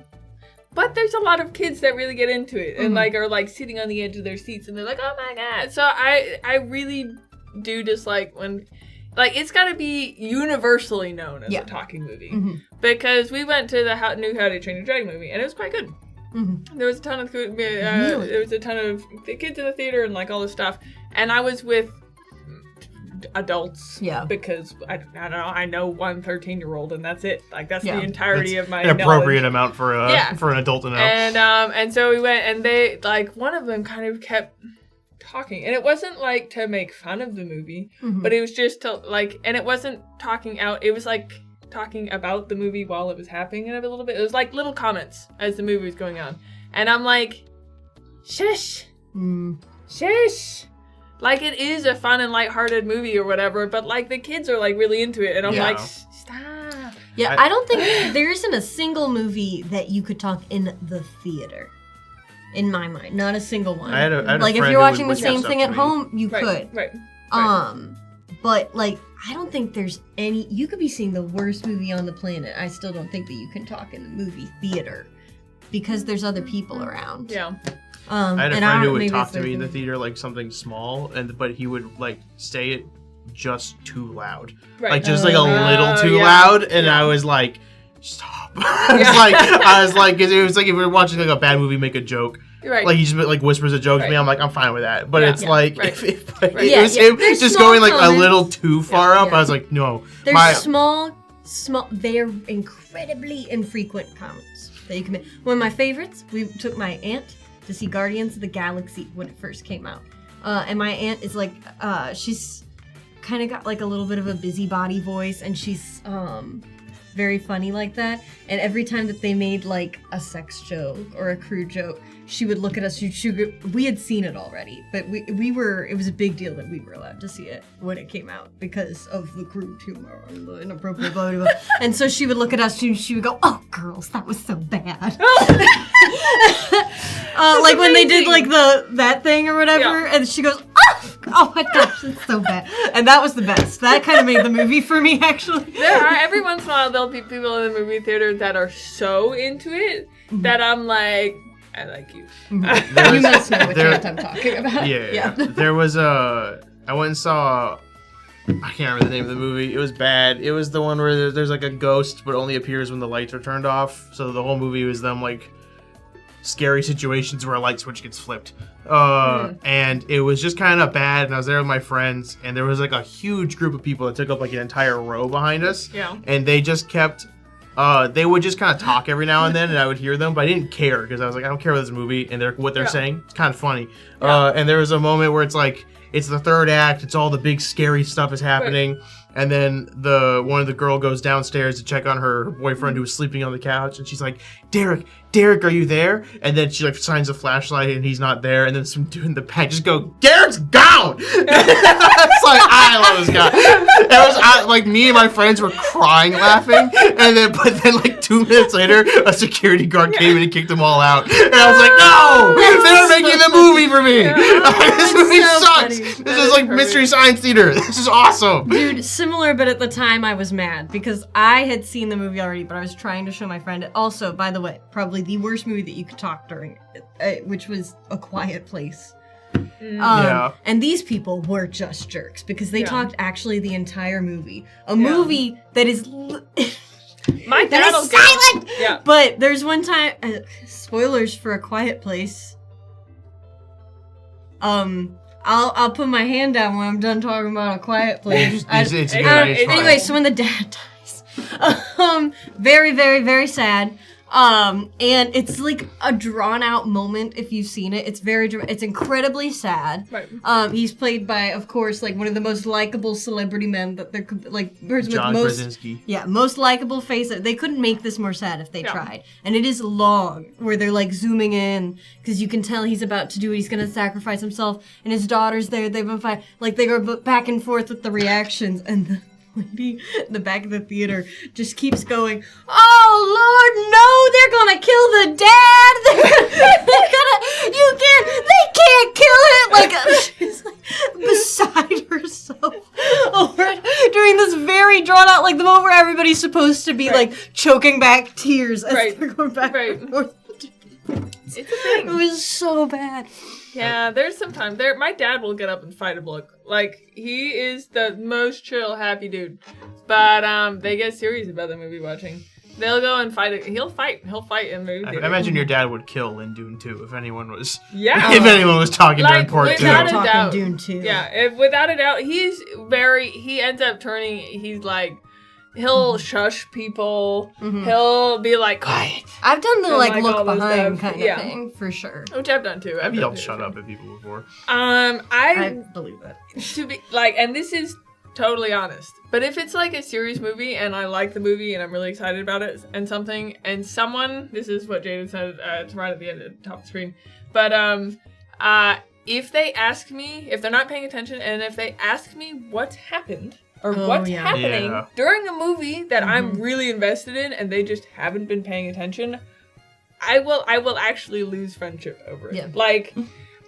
but there's a lot of kids that really get into it and like are like sitting on the edge of their seats and they're like, oh my god. So I really do dislike when. Like, it's got to be universally known as a talking movie. Because we went to the new How to Train Your Dragon movie, and it was quite good. There was a ton of there was a ton of kids in the theater and, like, all this stuff. And I was with adults. Yeah. Because, I don't know, I know one 13-year-old, and that's it. Like, that's the entirety of my an appropriate knowledge. amount for an adult to know. And so we went, and they, like, one of them kind of kept talking, and it wasn't like to make fun of the movie, but it was just to like, and it wasn't talking out, it was like talking about the movie while it was happening and a little bit. It was like little comments as the movie was going on, and I'm like, shush, shush. Like, it is a fun and lighthearted movie or whatever, but like the kids are like really into it, and I'm like, stop. Yeah, I don't think there isn't a single movie that you could talk in the theater. In my mind, not a single one. I had a like friend if you're who would watching the whisper same stuff thing to at me. home, you Right. could. But like I don't think there's any. You could be seeing the worst movie on the planet. I still don't think that you can talk in the movie theater because there's other people around. Yeah. I had a friend who would talk to me in the theater like something small, but he would like say it just too loud, like just like a little too loud, and I was like, stop. I was like, because it was like if we were watching like a bad movie, make a joke. Right. Like he just like whispers a joke to me. I'm like, I'm fine with that. But it's like if it was him just going like a little too far up. I was like, no. There's small. They are incredibly infrequent comments that you can make. One of my favorites. We took my aunt to see Guardians of the Galaxy when it first came out, and my aunt is like, she's kind of got like a little bit of a busybody voice, and she's very funny like that. And every time that they made like a sex joke or a crude joke, she would look at us. We had seen it already, but we were. It was a big deal that we were allowed to see it when it came out because of the crude humor and the inappropriate blah, blah, blah. And so she would look at us and she would go, "Oh, girls, that was so bad." Like when they did like that thing or whatever, and she goes, "Oh my gosh, it's so bad." And that was the best. That kind of made the movie for me, actually. There are every once in a while there'll be people in the movie theater that are so into it that I'm like, I like you. You must know what I'm talking about. Yeah. There was I went and saw. I can't remember the name of the movie. It was bad. It was the one where there's like a ghost, but only appears when the lights are turned off. So the whole movie was them like scary situations where a light switch gets flipped. And it was just kind of bad. And I was there with my friends, and there was like a huge group of people that took up like an entire row behind us. Yeah. And they just kept. They would just kind of talk every now and then, and I would hear them, but I didn't care because I was like, I don't care about this movie and what they're saying. It's kind of funny. And there was a moment where it's like, it's the third act. It's all the big scary stuff is happening, and then one of the girl goes downstairs to check on her boyfriend who was sleeping on the couch, and she's like, Derek, are you there? And then she like shines a flashlight, and he's not there. And then some dude in the back just go, Derek's gone. It's like, I love this guy. It was like me and my friends were crying laughing, but then like 2 minutes later, a security guard came in and kicked them all out, and I was like, no, they're making the movie for me. This movie sucks. This is like Mystery Science Theater. This is awesome. Dude, similar, but at the time I was mad because I had seen the movie already, but I was trying to show my friend it. Also, by the way, probably the worst movie that you could talk during, which was A Quiet Place. And these people were just jerks because they talked actually the entire movie. A movie that is my dad is silent. Yeah. But there's one time, spoilers for A Quiet Place. I'll put my hand down when I'm done talking about A Quiet Place. Anyway, so when the dad dies, very, very, very sad. And it's like a drawn out moment if you've seen it. It's incredibly sad. Right. He's played by, of course, like one of the most likable celebrity men that there could, like, person John with Krasinski. most likable face. They couldn't make this more sad if they tried. And it is long, where they're like zooming in because you can tell he's about to do it. He's gonna sacrifice himself, and his daughter's there. They've been fighting. Like they go back and forth with the reactions, and the lady in the back of the theater just keeps going, "Oh Lord, no! They're gonna kill the dad. They can't kill it." Like she's like beside herself during this very drawn out, like the moment where everybody's supposed to be like choking back tears as they're going back and forth. It's a thing. It was so bad. Yeah, there's sometimes my dad will get up and fight a book. Like he is the most chill, happy dude. But they get serious about the movie watching. They'll go and fight it. He'll fight in movie theater. I imagine your dad would kill in Dune 2 if anyone was. Yeah. If anyone was talking during part 2. Without a doubt. Dune 2. Yeah, without a doubt, he ends up turning. He's like. He'll shush people. Mm-hmm. He'll be like, quiet. I've done the like look behind kind of thing for sure. Which I've done too. I've yelled shut up at people before. I believe that. To be like, and this is totally honest, but if it's like a serious movie and I like the movie and I'm really excited about it and someone, this is what Jaden said right at the end of the top of the screen, but if they ask me, if they're not paying attention and if they ask me what's happened, or what's yeah. happening Yeah. during a movie that I'm really invested in and they just haven't been paying attention, I will actually lose friendship over it. Yeah. Like,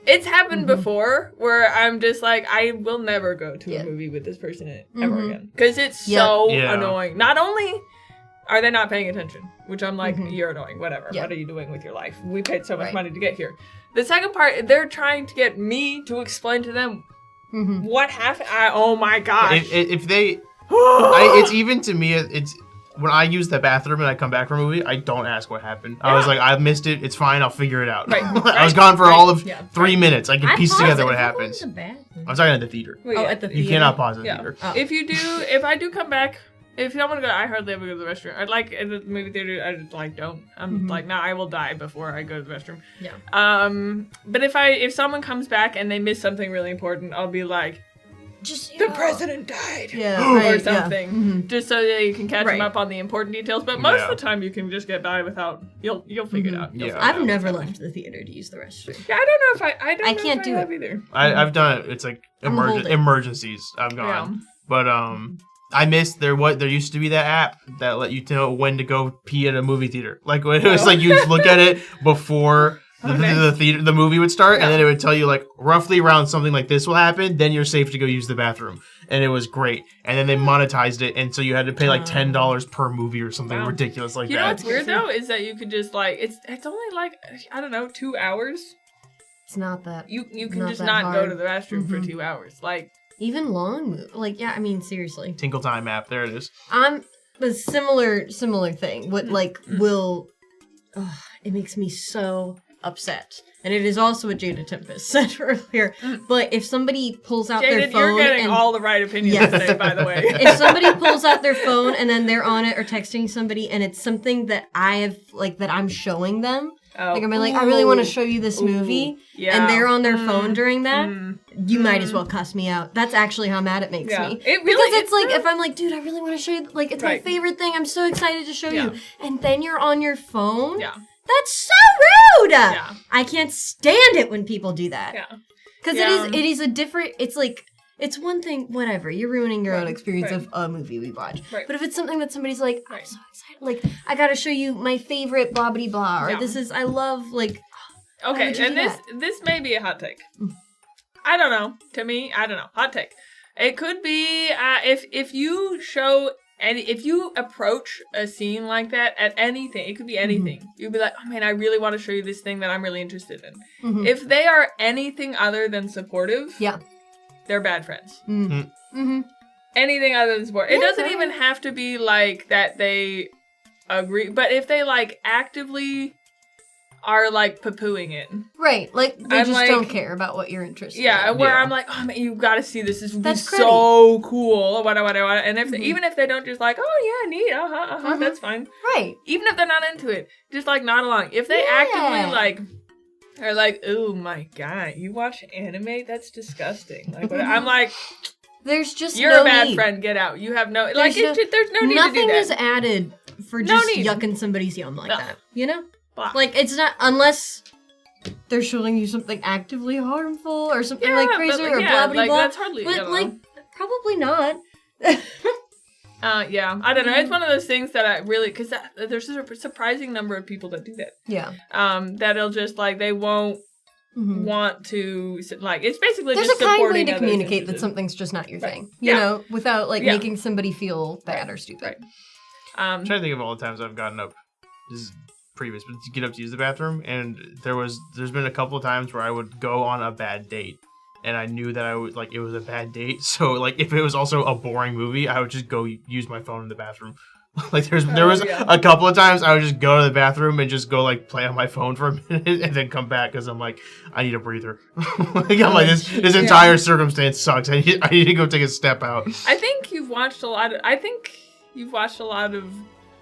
it's happened before where I'm just like, I will never go to a movie with this person in it ever again. Because it's so annoying. Not only are they not paying attention, which I'm like, you're annoying, whatever. Yeah. What are you doing with your life? We paid so much money to get here. The second part, they're trying to get me to explain to them what happened. Oh my gosh. If they, it's even to me, it's when I use the bathroom and I come back from a movie, I don't ask what happened. I was like, I missed it. It's fine. I'll figure it out. Right. I was gone for all of 3 minutes. I can I piece pause together it what if I'm happens. going to the bathroom. I'm talking at the theater. Well, Oh, at the You theater. cannot pause at the Yeah. theater. Oh. If I do come back, if I want to go, I hardly ever go to the restroom. I'd like in the movie theater, I just like don't. I'm like, no, I will die before I go to the restroom. Yeah. But if someone comes back and they miss something really important, I'll be like, Just the president died. Yeah. Or right, something, just so that you can catch them Right. up on the important details. But most Yeah. of the time, you can just get by without. You'll figure it out. You'll Yeah. figure I've out what's never happening. left the theater to use the restroom. Yeah, I don't know if I don't I know can't if do I it. have either. I've done it. It's like I'm holding. emergencies. I'm gone. But I missed there used to be that app that let you know when to go pee at a movie theater. Like when it was like you look at it before the movie would start, and then it would tell you like roughly around something like this will happen. Then you're safe to go use the bathroom, and it was great. And then they monetized it, and so you had to pay like $10 per movie or something ridiculous like You know that. what's weird though is that you could just like it's only like I don't know 2 hours. It's not that. You can Not just that not go hard. to the restroom for 2 hours. Like Even long, like, yeah, I mean, seriously. Tinkle Time app, there it is. I'm a similar thing. What, like, it makes me so upset. And it is also what Jada Tempest said earlier. But if somebody pulls out their Jada, phone, you're getting and all the right opinions Yes. today, by the way. if somebody pulls out their phone and then they're on it or texting somebody, and it's something that I have, like, that I'm showing them. Like, I'm like, I really want to show you this movie, and they're on their phone during that, you might as well cuss me out. That's actually how mad it makes me. It really, because it's like, if I'm like, dude, I really want to show you, like, it's my favorite thing, I'm so excited to show you, and then you're on your phone, that's so rude! I can't stand it when people do that. Because it is a different, it's like, it's one thing, whatever, you're ruining your own experience of a movie we watch. But if it's something that somebody's like, I'm so excited, like, I gotta show you my favorite blah blah blah, or this is, I love, like, okay, would you and do this may be a hot take. I don't know. To me, I don't know. Hot take. It could be if you show if you approach a scene like that at anything, it could be anything. You'd be like, oh man, I really want to show you this thing that I'm really interested in. If they are anything other than supportive, they're bad friends. Anything other than support. It doesn't even have to be like that they agree, but if they like actively are like poo-pooing it. Right, like, they I'm just like, don't care about what you're interested in. Where I'm like, oh man, you gotta see this. This would be so cool. What. And if even if they don't just like, oh yeah, neat, that's fine. Right. Even if they're not into it, just like nod along. If they actively like are like, oh my god, you watch anime? That's disgusting. Like, what, I'm like, there's just you're a bad friend. Get out. You have no like. There's no need to do nothing that. is added for just yucking somebody's yum like that. You know, like it's not unless they're showing you something actively harmful or something like crazy or blah blah blah. That's hardly. But like, probably not. Yeah, I don't know. It's one of those things that I really, because there's a surprising number of people that do that. Yeah. That'll just like they won't want to like. It's basically there's just a kind way supporting to others communicate that something's just not your thing. You know, without like making somebody feel bad or stupid. Right. I'm trying to think of all the times I've gotten up. This is previous, but to get up to use the bathroom, and there's been a couple of times where I would go on a bad date. And I knew that I would like it was a bad date, so like if it was also a boring movie, I would just go use my phone in the bathroom. Like there was a couple of times I would just go to the bathroom and just go like play on my phone for a minute and then come back because I'm like I need a breather. Like I'm like this entire circumstance sucks. I need to go take a step out. I think you've watched a lot of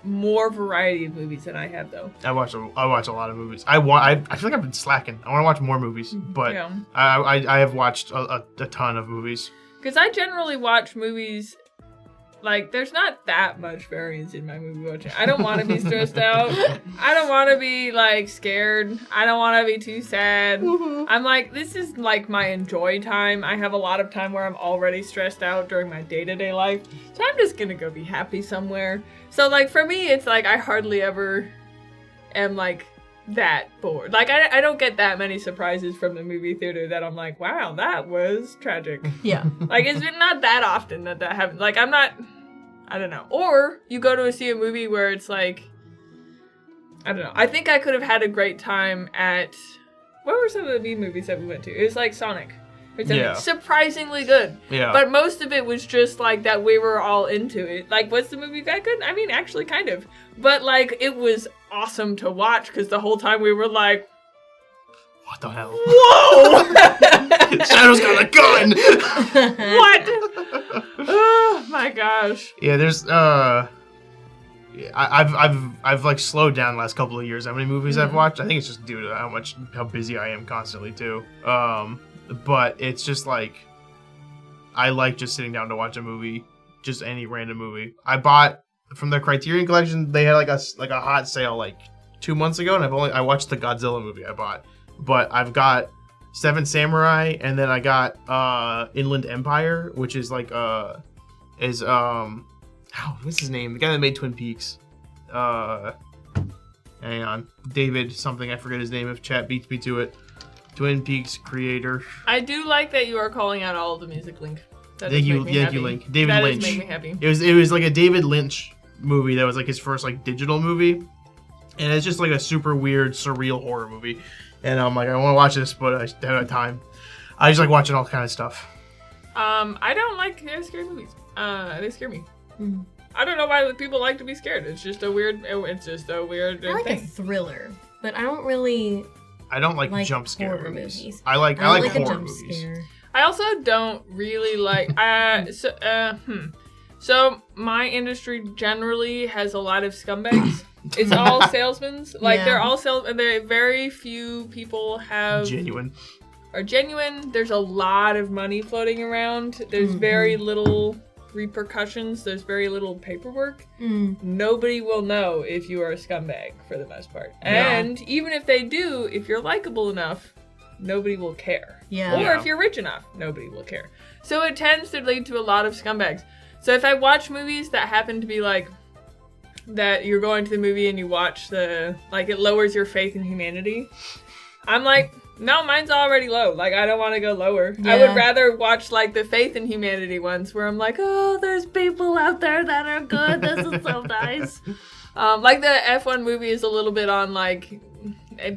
more variety of movies than I have, though. I watch a lot of movies. I feel like I've been slacking. I want to watch more movies, but I have watched a ton of movies. Because I generally watch movies like, there's not that much variance in my movie watching. I don't want to be stressed out. I don't want to be, like, scared. I don't want to be too sad. I'm like, this is, like, my enjoy time. I have a lot of time where I'm already stressed out during my day-to-day life. So I'm just gonna go be happy somewhere. So, like, for me, it's like I hardly ever am, like, that bored. Like, I don't get that many surprises from the movie theater that I'm like, wow, that was tragic. Yeah. Like, it's not that often that happens. Like, I don't know. Or you go to see a movie where it's like, I don't know. I think I could have had a great time at, what were some of the B movies that we went to? It was like Sonic. It's surprisingly good. Yeah. But most of it was just like that we were all into it. Like, was the movie that good? I mean, actually, kind of. But, like, it was awesome to watch because the whole time we were like, what the hell? whoa! Shadow's got a gun! What? Oh, my gosh. Yeah, there's, I've like slowed down the last couple of years how many movies I've watched. I think it's just due to how busy I am constantly, too. But it's just like, I like just sitting down to watch a movie, just any random movie. I bought from the Criterion Collection. They had like a hot sale like 2 months ago, and I watched the Godzilla movie I bought. But I've got Seven Samurai, and then I got Inland Empire, which is like what's his name? The guy that made Twin Peaks. Hang on, David something. I forget his name. If chat beats me to it. Twin Peaks creator. I do like that you are calling out all of the music, Link. Thank you, Link. David Lynch. That does make me happy. It was like a David Lynch movie that was like his first like digital movie, and it's just like a super weird, surreal horror movie. And I'm like, I want to watch this, but I don't have time. I just like watching all kind of stuff. I don't like scary movies. They scare me. I don't know why people like to be scared. It's just a weird. It's just a weird I like thing. a thriller, but I don't really. I don't like jump scare horror movies. I like like horror a jump movies. scare. I also don't really like. So my industry generally has a lot of scumbags. It's all salesmen. Like they're all They're very few people are genuine. There's a lot of money floating around. There's very little repercussions. There's very little paperwork. Nobody will know if you are a scumbag for the most part. And even if they do, if you're likable enough, nobody will care. Or if you're rich enough, nobody will care. So it tends to lead to a lot of scumbags. So if I watch movies that happen to be like that, you're going to the movie and you watch it lowers your faith in humanity. I'm like, no, mine's already low. Like, I don't want to go lower. I would rather watch, like, the faith in humanity ones where I'm like, oh, there's people out there that are good. This is so nice. Like, the F1 movie is a little bit on, like,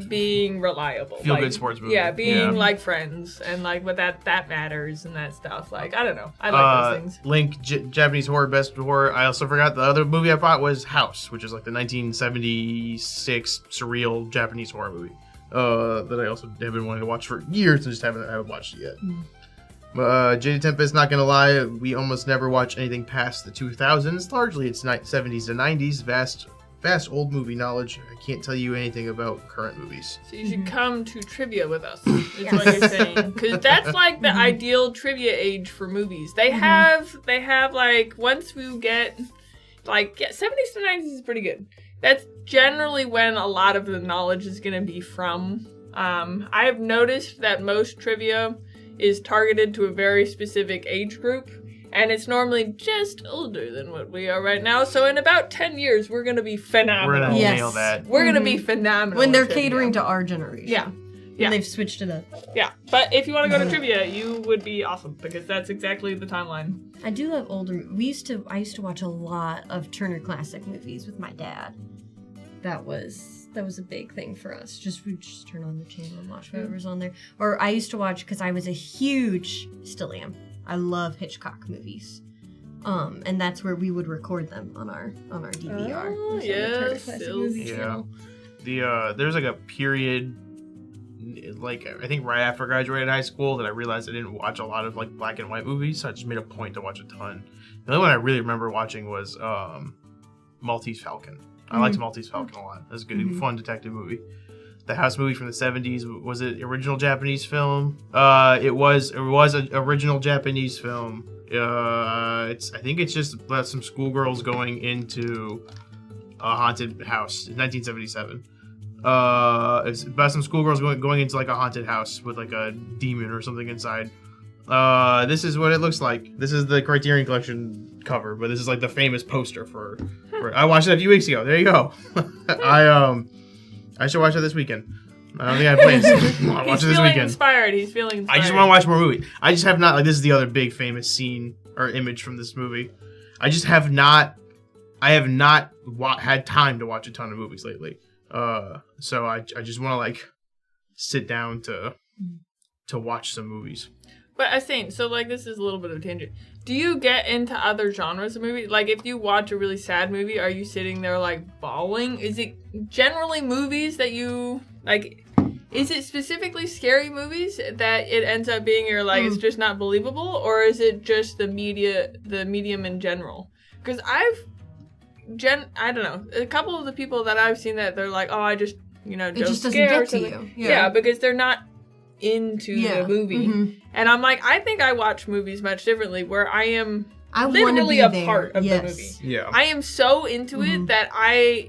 being reliable. Feel-good sports movie. Yeah, being, like, friends. And, like, but that matters and that stuff. Like, I don't know. I like those things. Link, Japanese horror, best horror. I also forgot the other movie I bought was House, which is, like, the 1976 surreal Japanese horror movie. That I also have been wanting to watch for years and just haven't watched it yet. JD Tempest, not gonna lie, we almost never watch anything past the 2000s. Largely it's 70s to 90s. Vast old movie knowledge. I can't tell you anything about current movies. So you should come to trivia with us, is what you're saying. Because that's like the ideal trivia age for movies. They have like, once we get, like, 70s to 90s is pretty good. That's generally when a lot of the knowledge is going to be from. I have noticed that most trivia is targeted to a very specific age group, and it's normally just older than what we are right now. So in about 10 years, we're going to be phenomenal. We're going to nail that. We're going to be phenomenal. When they're catering to our generation. Yeah. And they've switched it up. Yeah, but if you want to go to trivia, you would be awesome, because that's exactly the timeline. I do love older. I used to watch a lot of Turner Classic movies with my dad. That was a big thing for us. We'd just turn on the channel and watch whatever's on there. Or I used to watch, because I was still am. I love Hitchcock movies. And that's where we would record them on our DVR. Oh, yeah, There's like a period, like I think right after I graduated high school, that I realized I didn't watch a lot of like black and white movies, so I just made a point to watch a ton. The only one I really remember watching was Maltese Falcon. I liked Maltese Falcon a lot. It was a good, fun detective movie. The House movie from the 70s, was it original Japanese film? It was an original Japanese film. I think it's just about some schoolgirls going into a haunted house. It's 1977. It's about some schoolgirls going into like a haunted house with like a demon or something inside. This is what it looks like. This is the Criterion Collection cover, but this is like the famous poster for I watched it a few weeks ago. There you go. I should watch it this weekend. I don't think I have plans. I'll watch it this weekend. He's feeling inspired. I just want to watch more movies. I just have not, like, this is the other big famous scene or image from this movie. I have not had time to watch a ton of movies lately. So I just want to, like, sit down to watch some movies. But I was saying, so, like, this is a little bit of a tangent. Do you get into other genres of movies? Like, if you watch a really sad movie, are you sitting there, like, bawling? Is it generally movies that you, like, is it specifically scary movies that it ends up being you're like, it's just not believable? Or is it just the medium in general? Because I don't know, a couple of the people that I've seen that they're like, oh, I just, don't it just scare doesn't get or something. to you. Yeah, because they're not into the movie. Mm-hmm. And I'm like, I think I watch movies much differently where I am I literally wanna a be there. part of Yes. the movie. Yeah. I am so into it that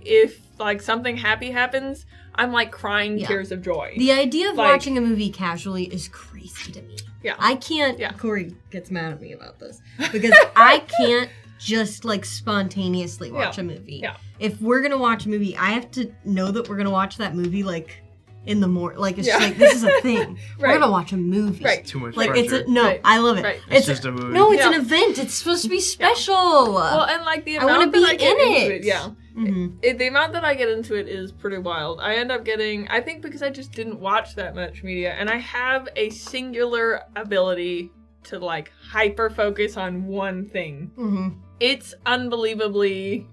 if like something happy happens, I'm like crying tears of joy. The idea of Like- watching a movie casually is crazy to me. Yeah. I can't. Yeah. Corey gets mad at me about this because I can't just like spontaneously watch a movie. Yeah. If we're gonna watch a movie, I have to know that we're gonna watch that movie like in the morning. Like it's just like this is a thing. We're Right. gonna watch a movie. Right. Too much Like pressure. it's a no. Right. I love it. Right. It's just a movie. No, it's Yeah. an event. It's supposed to be special. Well, and like the I wanna amount that be I get in into it. it, yeah. Mhm. The amount that I get into it is pretty wild. I end up getting, I think because I just didn't watch that much media, and I have a singular ability to like hyper focus on one thing. Mhm. It's unbelievably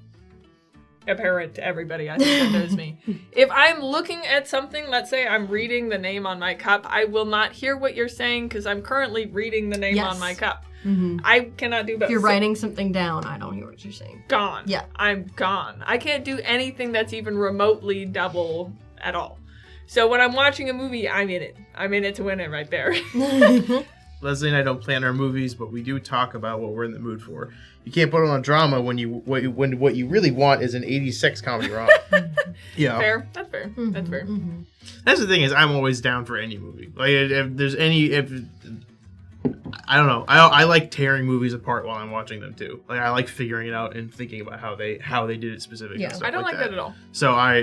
apparent to everybody, I think, that knows me. If I'm looking at something, let's say I'm reading the name on my cup, I will not hear what you're saying because I'm currently reading the name on my cup. Mhm. I cannot do both. If you're So- writing something down, I don't hear what you're saying. gone. Yeah. I'm gone. I can't do anything that's even remotely double at all. So when I'm watching a movie, I'm in it. I'm in it to win it right there. Leslie and I don't plan our movies, but we do talk about what we're in the mood for. You can't put on a drama when what you really want is an 80s sex comedy rom. Yeah. Fair. That's fair. That's fair. Mhm. That's the thing is I'm always down for any movie. Like if there's any I don't know. I like tearing movies apart while I'm watching them too. Like I like figuring it out and thinking about how they did it specifically. Yeah. And stuff I don't like that at all. So I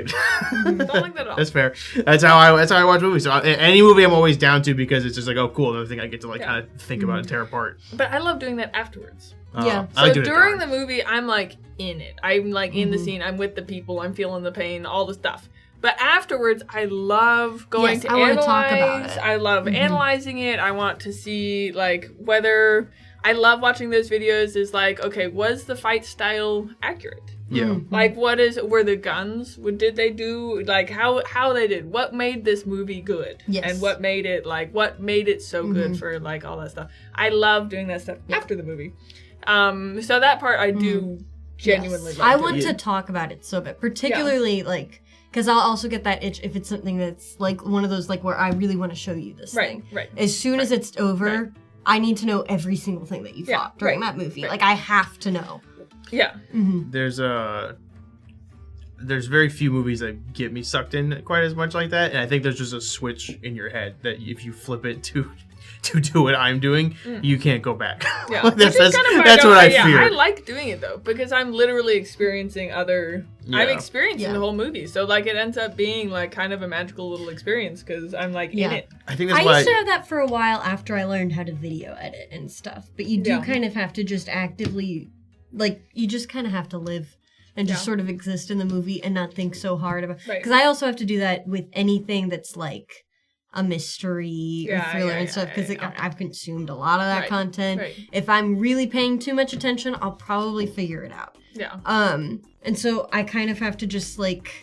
Don't like that at all. That's fair. That's how I watch movies. So any movie I'm always down to because it's just like, oh cool, another thing I get to like kind of think about and tear apart. But I love doing that afterwards. Yeah. I like So doing it during dark. the movie, I'm like in it. I'm like in the scene. I'm with the people. I'm feeling the pain, all the stuff. But afterwards, I love going Yes, to I wanna analyze. talk about it. I love analyzing it. I want to see like whether I love watching those videos. Is like, okay, was the fight style accurate? Yeah. Like, were the guns? Did they do like how they did? What made this movie good? Yes. And what made it so good for like all that stuff? I love doing that stuff after the movie. So that part I do genuinely Yes. love. I doing. want to talk about it so bad, particularly like because I'll also get that itch if it's something that's like one of those like where I really want to show you this Right, thing. right. As soon as it's over, Right. I need to know every single thing that you Yeah, thought during right, that movie. right. Like I have to know. Yeah. There's very few movies that get me sucked in quite as much like that, and I think there's just a switch in your head that if you flip it to do what I'm doing, you can't go back. Yeah. That's Which is kind of what I fear. I like doing it though because I'm literally experiencing I'm experiencing the whole movie. So like it ends up being like kind of a magical little experience because I'm like in it. I think that's I why used to have that for a while after I learned how to video edit and stuff. But you do Yeah. kind of have to just actively, like, you just kind of have to live and just sort of exist in the movie and not think so hard about. Right. Because I also have to do that with anything that's like a mystery or Yeah, thriller yeah, and stuff yeah, because yeah. I've consumed a lot of that Right, content. right. If I'm really paying too much attention, I'll probably figure it out. Yeah. And so I kind of have to just like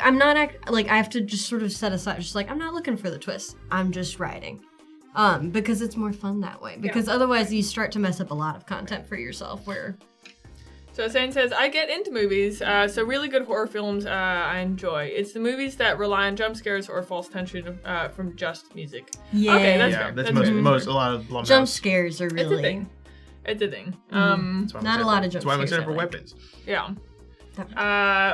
I'm not I have to just sort of set aside, just like I'm not looking for the twist. I'm just writing, because it's more fun that way. Because otherwise, you start to mess up a lot of content for yourself. Where So Zane says, I get into movies, so really good horror films I enjoy. It's the movies that rely on jump scares or false tension from just music. yeah, Okay, that's yeah, fair. that's That's most fair. a lot of Blumhouse. jump scares are It's a really thing. It's a thing. That's why I'm Not a excited lot for- of jump That's why I'm scares excited I for like. weapons. Yeah.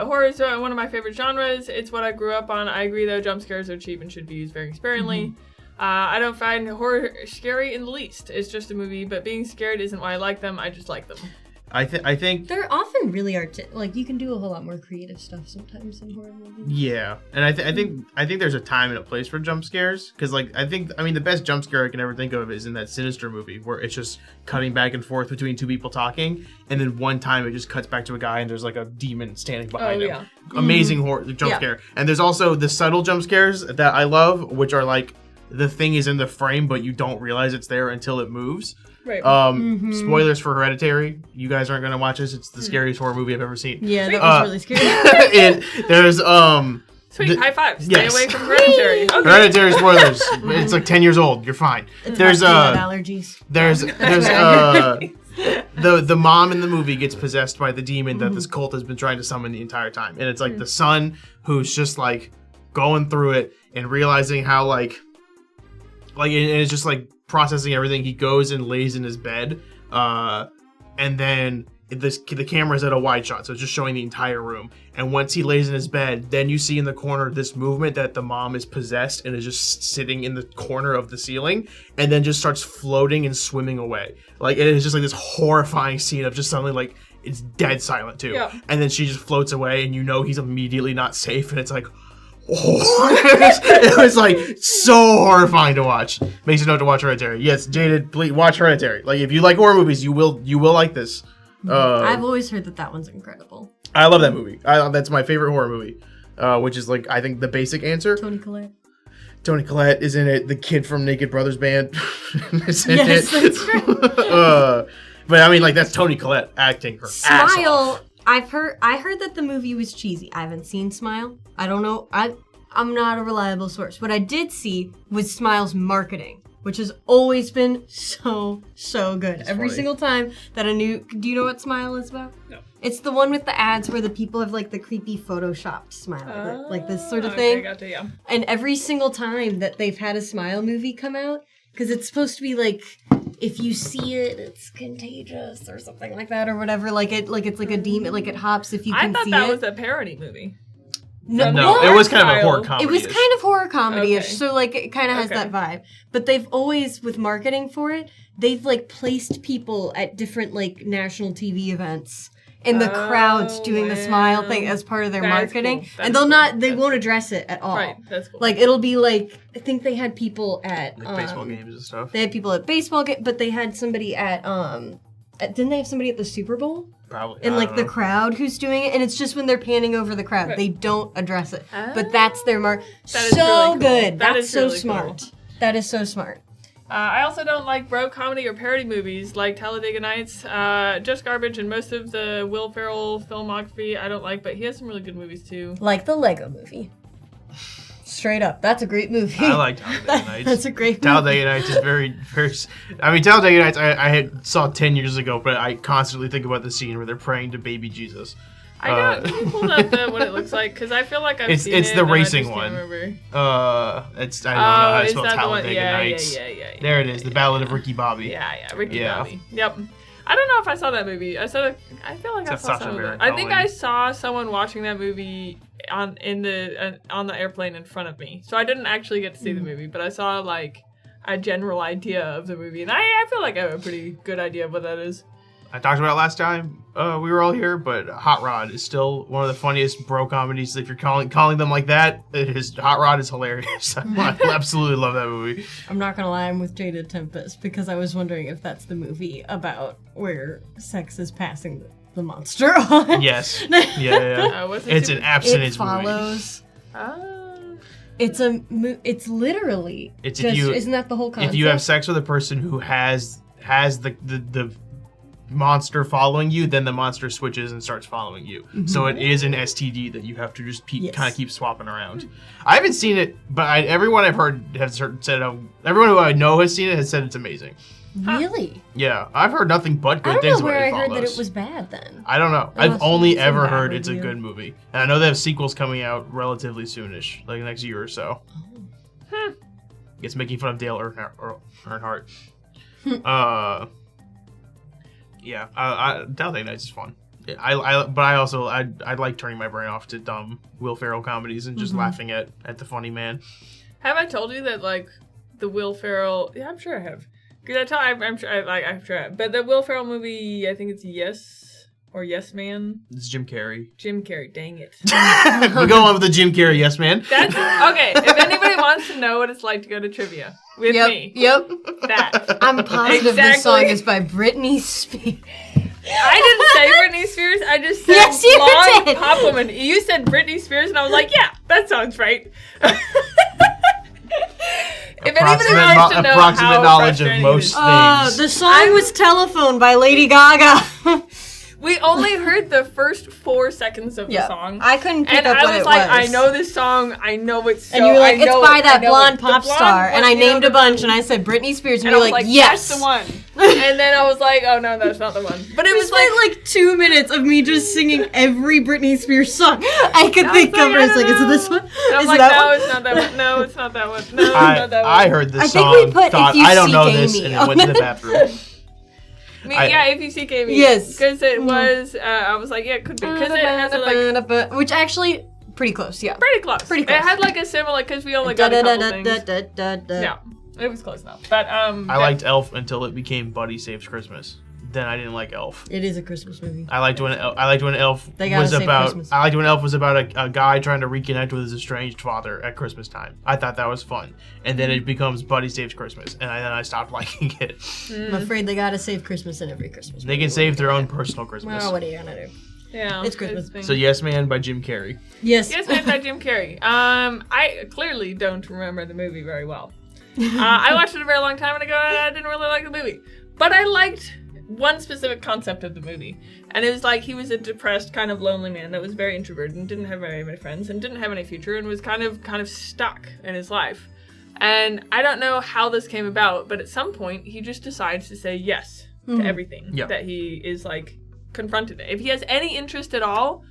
Horror is one of my favorite genres. It's what I grew up on. I agree, though, jump scares are cheap and should be used very sparingly. I don't find horror scary in the least. It's just a movie, but being scared isn't why I like them. I just like them. I think They're often really like you can do a whole lot more creative stuff sometimes in horror movies. yeah, and I think there's a time and a place for jump scares because like I mean the best jump scare I can ever think of is in that Sinister movie where it's just cutting back and forth between two people talking, and then one time it just cuts back to a guy and there's like a demon standing behind him. Yeah. Amazing horror jump scare. And there's also the subtle jump scares that I love, which are like the thing is in the frame but you don't realize it's there until it moves. Right. Spoilers for Hereditary. You guys aren't gonna watch this. It's the scariest horror movie I've ever seen. Yeah, that was really scary. There's Sweet, high five. Stay yes. away from Hereditary. Okay. Hereditary spoilers. It's like 10 years old. You're fine. There's allergies. There's the mom in the movie gets possessed by the demon that this cult has been trying to summon the entire time, and it's like the son who's just like going through it and realizing how like and it's just like processing everything. He goes and lays in his bed, and then the camera's at a wide shot, so it's just showing the entire room. And once he lays in his bed, then you see in the corner this movement that the mom is possessed and is just sitting in the corner of the ceiling, and then just starts floating and swimming away. Like it is just like this horrifying scene of just suddenly like it's dead silent too. Yeah. And then she just floats away, and you know he's immediately not safe, and it's like. It was like so horrifying to watch. Makes you know to watch Hereditary. Yes, Jaded, please watch Hereditary. Like if you like horror movies, you will like this. I've always heard that one's incredible. I love that movie. That's my favorite horror movie, which is like I think the basic answer. Toni Collette. Toni Collette is in it. The kid from Naked Brothers Band is in Yes, it. that's true. But I mean, like that's Toni Collette acting her ass off. I heard that the movie was cheesy. I haven't seen Smile. I don't know. I'm not a reliable source. What I did see was Smile's marketing, which has always been so good. Every funny. single time that do you know what Smile is about? No. It's the one with the ads where the people have like the creepy photoshopped smile, like this sort of thing. Okay, gotcha, yeah. And every single time that they've had a Smile movie come out, because it's supposed to be like, if you see it, it's contagious or something like that or whatever. Like it's like a demon, like it hops if you can I thought see that it. was a parody movie. No, it was kind of a horror It comedy. It was kind of horror comedy-ish, Okay. so like it kind of has Okay. that vibe. But they've always, with marketing for it, they've like placed people at different like national TV events in the crowds doing the Smile thing as part of their That's marketing, cool. and they won't address it at all. Right, that's cool. Like it'll be like, I think they had people at like baseball games and stuff. They had people at baseball game, but they had somebody at didn't they have somebody at the Super Bowl? Probably. And I like don't the know. crowd who's doing it, and it's just when they're panning over the crowd, Right. they don't address it. But that's their mark. That is So really cool. good. That That's is so really smart. cool. That is so smart. I also don't like bro comedy or parody movies like Talladega Nights. Just garbage, and most of the Will Ferrell filmography I don't like, but he has some really good movies too. Like the Lego Movie. Straight up, that's a great movie. I like Talladega Nights. That's a great movie. Talladega Nights is very. I mean, Talladega Nights I saw 10 years ago, but I constantly think about the scene where they're praying to baby Jesus. I got pulled up what it looks like because I feel like I've seen it. It's the and I racing just can't one. remember. I don't know how to is spell that the one? Talladega Yeah, Nights. yeah. There it is, the Ballad of Ricky Bobby. Yeah, Ricky Yeah. Bobby. Yep. I don't know if I saw that movie. I feel like I It's saw got Sacha some of Baron it. I think Cohen. I saw someone watching that movie on the airplane in front of me. So I didn't actually get to see the movie, but I saw like a general idea of the movie, and I feel like I have a pretty good idea of what that is. I talked about it last time we were all here, but Hot Rod is still one of the funniest bro comedies. If you're calling them like that, Hot Rod is hilarious. I absolutely love that movie. I'm not gonna lie, I'm with Jada Tempest because I was wondering if that's the movie about where sex is passing the monster on. Yes. Yeah. What's it It's an super- abstinence It movie. follows. Ah. It's literally. It's just, if you isn't that the whole concept? if you have sex with a person who has the monster following you, then the monster switches and starts following you. So it is an STD that you have to just Yes. kind of keep swapping around. I haven't seen it, but everyone I've heard has said everyone who I know has seen it has said it's amazing. Really? Yeah, I've heard nothing but I good don't things know where about I It heard that Follows. it was bad then. I don't know. I I've must only have seen ever that heard it's a review. good movie, and I know they have sequels coming out relatively soonish, like next year or so. It's making fun of Dale Earnhardt. Yeah, Talladega Nights is fun. I like turning my brain off to dumb Will Ferrell comedies and just laughing at the funny man. Have I told you that like the Will Ferrell? Yeah, I'm sure I have. Because I'm sure I have. But the Will Ferrell movie, I think it's Yes or Yes Man. It's Jim Carrey. Jim Carrey, dang it. We go on with the Jim Carrey Yes Man. That's okay. If anybody wants to know what it's like to go to trivia with me, that I'm positive this song is by Britney Spears. I didn't say Britney Spears. I just said yes, you long did. pop woman. You said Britney Spears, and I was like, yeah, that sounds right. If anybody wants to know approximate how knowledge of most things. The song was Telephone by Lady Gaga. We only heard the first 4 seconds of the song. I couldn't pick and up I what was it like, was. I know this song. I know it's so. And you were like, it's by that blonde it. pop star. And I named a bunch, and I said Britney Spears, and you were like, yes. That's the one. And then I was like, oh no, that's not the one. But it was like 2 minutes of me just singing every Britney Spears song I could think of. I was like, is it this one? And I'm like, no, it's not that one. No, it's not that one. No, it's not that one. I heard this song. I think we put thought, If You I don't know Seek this, Amy and it went to the bathroom. If you see me. Yes. Because it was, I was like, yeah, it could be. Because it has like... Which actually, pretty close, yeah. Pretty close. Pretty close. It had like a similar, because we only got a couple things. Yeah, it was close enough. But, I liked Elf until it became Buddy Saves Christmas. Then I didn't like Elf. It is a Christmas movie. I liked when Elf was about. Christmas. I liked when Elf was about a guy trying to reconnect with his estranged father at Christmas time. I thought that was fun, and then it becomes Buddy Saves Christmas, and then I stopped liking it. I'm afraid they gotta save Christmas in every Christmas movie. They can save their own personal Christmas. Well, what are you gonna do? Yeah, it's Christmas. So Yes Man by Jim Carrey. Yes. Yes Man by Jim Carrey. I clearly don't remember the movie very well. I watched it a very long time ago, and I didn't really like the movie, but I liked one specific concept of the movie, and it was like he was a depressed, kind of lonely man that was very introverted and didn't have very many friends and didn't have any future and was kind of stuck in his life. And I don't know how this came about, but at some point he just decides to say yes to everything that he is like confronted. If he has any interest at all,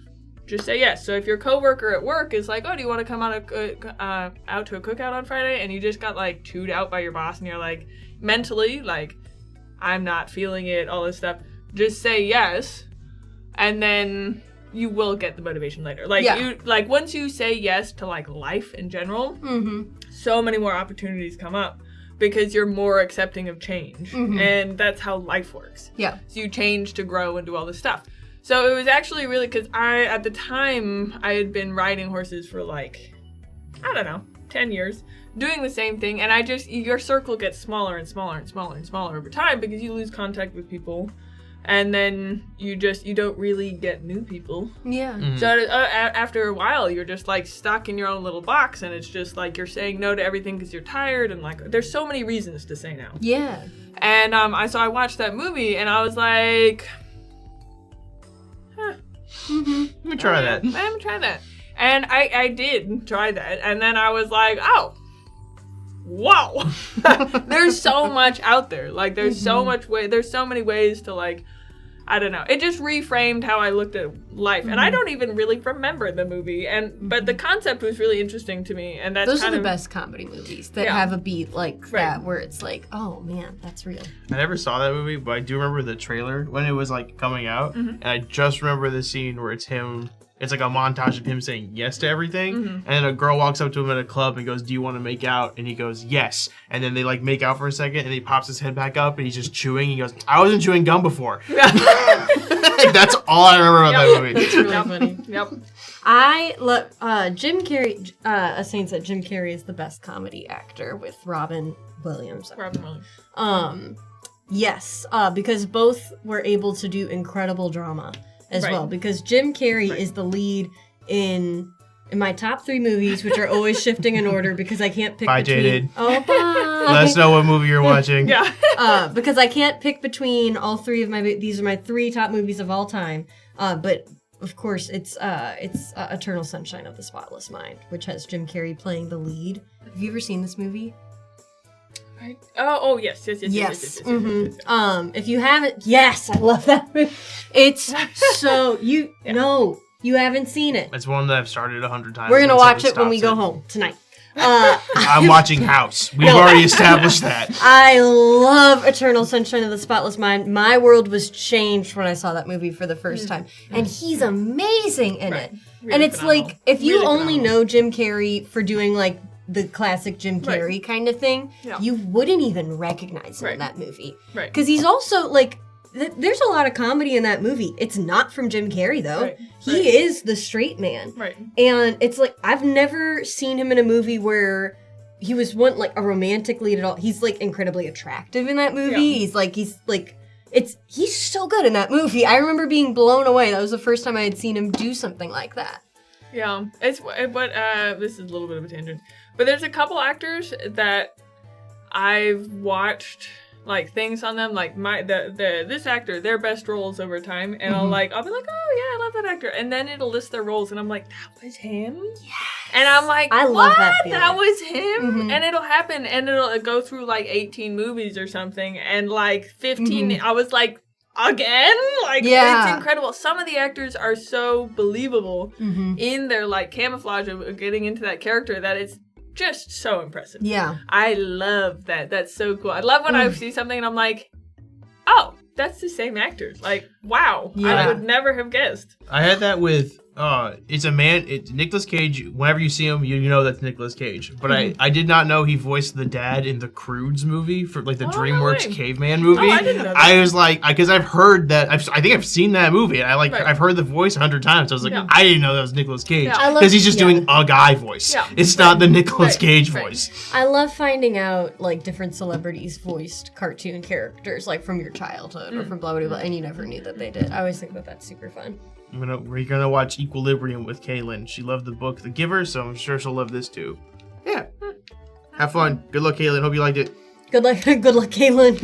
just say yes. So if your coworker at work is like, oh, do you want to come out to a cookout on Friday, and you just got like chewed out by your boss and you're like mentally like, I'm not feeling it, all this stuff, just say yes, and then you will get the motivation later. Like once you say yes to like life in general, so many more opportunities come up because you're more accepting of change, and that's how life works. Yeah. So you change to grow and do all this stuff. So it was actually really, because at the time I had been riding horses for like, I don't know, 10 years. Doing the same thing, and your circle gets smaller and smaller and smaller and smaller over time because you lose contact with people, and then you don't really get new people. Yeah. Mm-hmm. So after a while, you're just like stuck in your own little box, and it's just like you're saying no to everything because you're tired, and like there's so many reasons to say no. Yeah. And I watched that movie, and I was like, let me try that. I'm gonna try that. And I did try that, and then I was like, oh. Wow. There's so much out there. Like there's so many ways to like, I don't know. It just reframed how I looked at life. And I don't even really remember the movie. But the concept was really interesting to me. And that's those are the best comedy movies that have a beat like that, where it's like, oh man, that's real. I never saw that movie, but I do remember the trailer when it was like coming out. And I just remember the scene where it's like a montage of him saying yes to everything. And then a girl walks up to him at a club and goes, do you want to make out? And he goes, yes. And then they like make out for a second, and he pops his head back up and he's just chewing. He goes, I wasn't chewing gum before. That's all I remember about that movie. That's really funny. Yep. I love Jim Carrey. Saying that Jim Carrey is the best comedy actor with Robin Williams. Yes, because both were able to do incredible drama as well. Because Jim Carrey is the lead in my top 3 movies, which are always shifting in order because I can't pick between. Jaded. Oh, bye. Let us know what movie you're watching. Because I can't pick between all 3 of these are my 3 top movies of all time. But of course, it's Eternal Sunshine of the Spotless Mind, which has Jim Carrey playing the lead. Have you ever seen this movie? Yes. If you haven't, yes, I love that movie. It's so you haven't seen it. It's one that I've started 100 times. We're gonna watch it when we go home tonight. I'm watching House. We've already established that. I love Eternal Sunshine of the Spotless Mind. My world was changed when I saw that movie for the first time. And he's amazing in it. Really and it's phenomenal. like, if you Really only phenomenal. know Jim Carrey for doing like the classic Jim Carrey kind of thing, you wouldn't even recognize him in that movie. Right. Because he's also like, there's a lot of comedy in that movie. It's not from Jim Carrey though. Right. He is the straight man. Right. And it's like, I've never seen him in a movie where he was like a romantic lead at all. He's like incredibly attractive in that movie. Yeah. He's so good in that movie. I remember being blown away. That was the first time I had seen him do something like that. Yeah, it's but this is a little bit of a tangent, but there's a couple actors that I've watched like things on them, like this actor, their best roles over time, and I'll be like, oh yeah, I love that actor, and then it'll list their roles, and I'm like, that was him. Yes. And I'm like, I what? love that feeling. That was him, and it'll happen, and it'll go through like 18 movies or something, and like 15. I was like, again? Like, it's incredible. Some of the actors are so believable in their like camouflage of getting into that character that it's just so impressive. Yeah. I love that. That's so cool. I love when I see something and I'm like, oh, that's the same actors. Like, wow. I would never have guessed. I had that with it's Nicolas Cage. Whenever you see him, you know that's Nicolas Cage. But I did not know he voiced the dad in the Croods movie for like the DreamWorks no way. Caveman movie. Oh, I didn't know that. I was like, because I've heard that. I think I've seen that movie. And I've heard the voice 100 times. I was like, I didn't know that was Nicolas Cage Yeah. because he's just doing a guy voice. Yeah. It's not the Nicolas Cage voice. I love finding out like different celebrities voiced cartoon characters like from your childhood or from blah blah blah, and you never knew that they did. I always think that that's super fun. We're gonna watch Equilibrium with Kaylin. She loved the book The Giver, so I'm sure she'll love this too. Yeah. Have fun. Good luck, Kaylin. Hope you liked it. Good luck, Kaylin.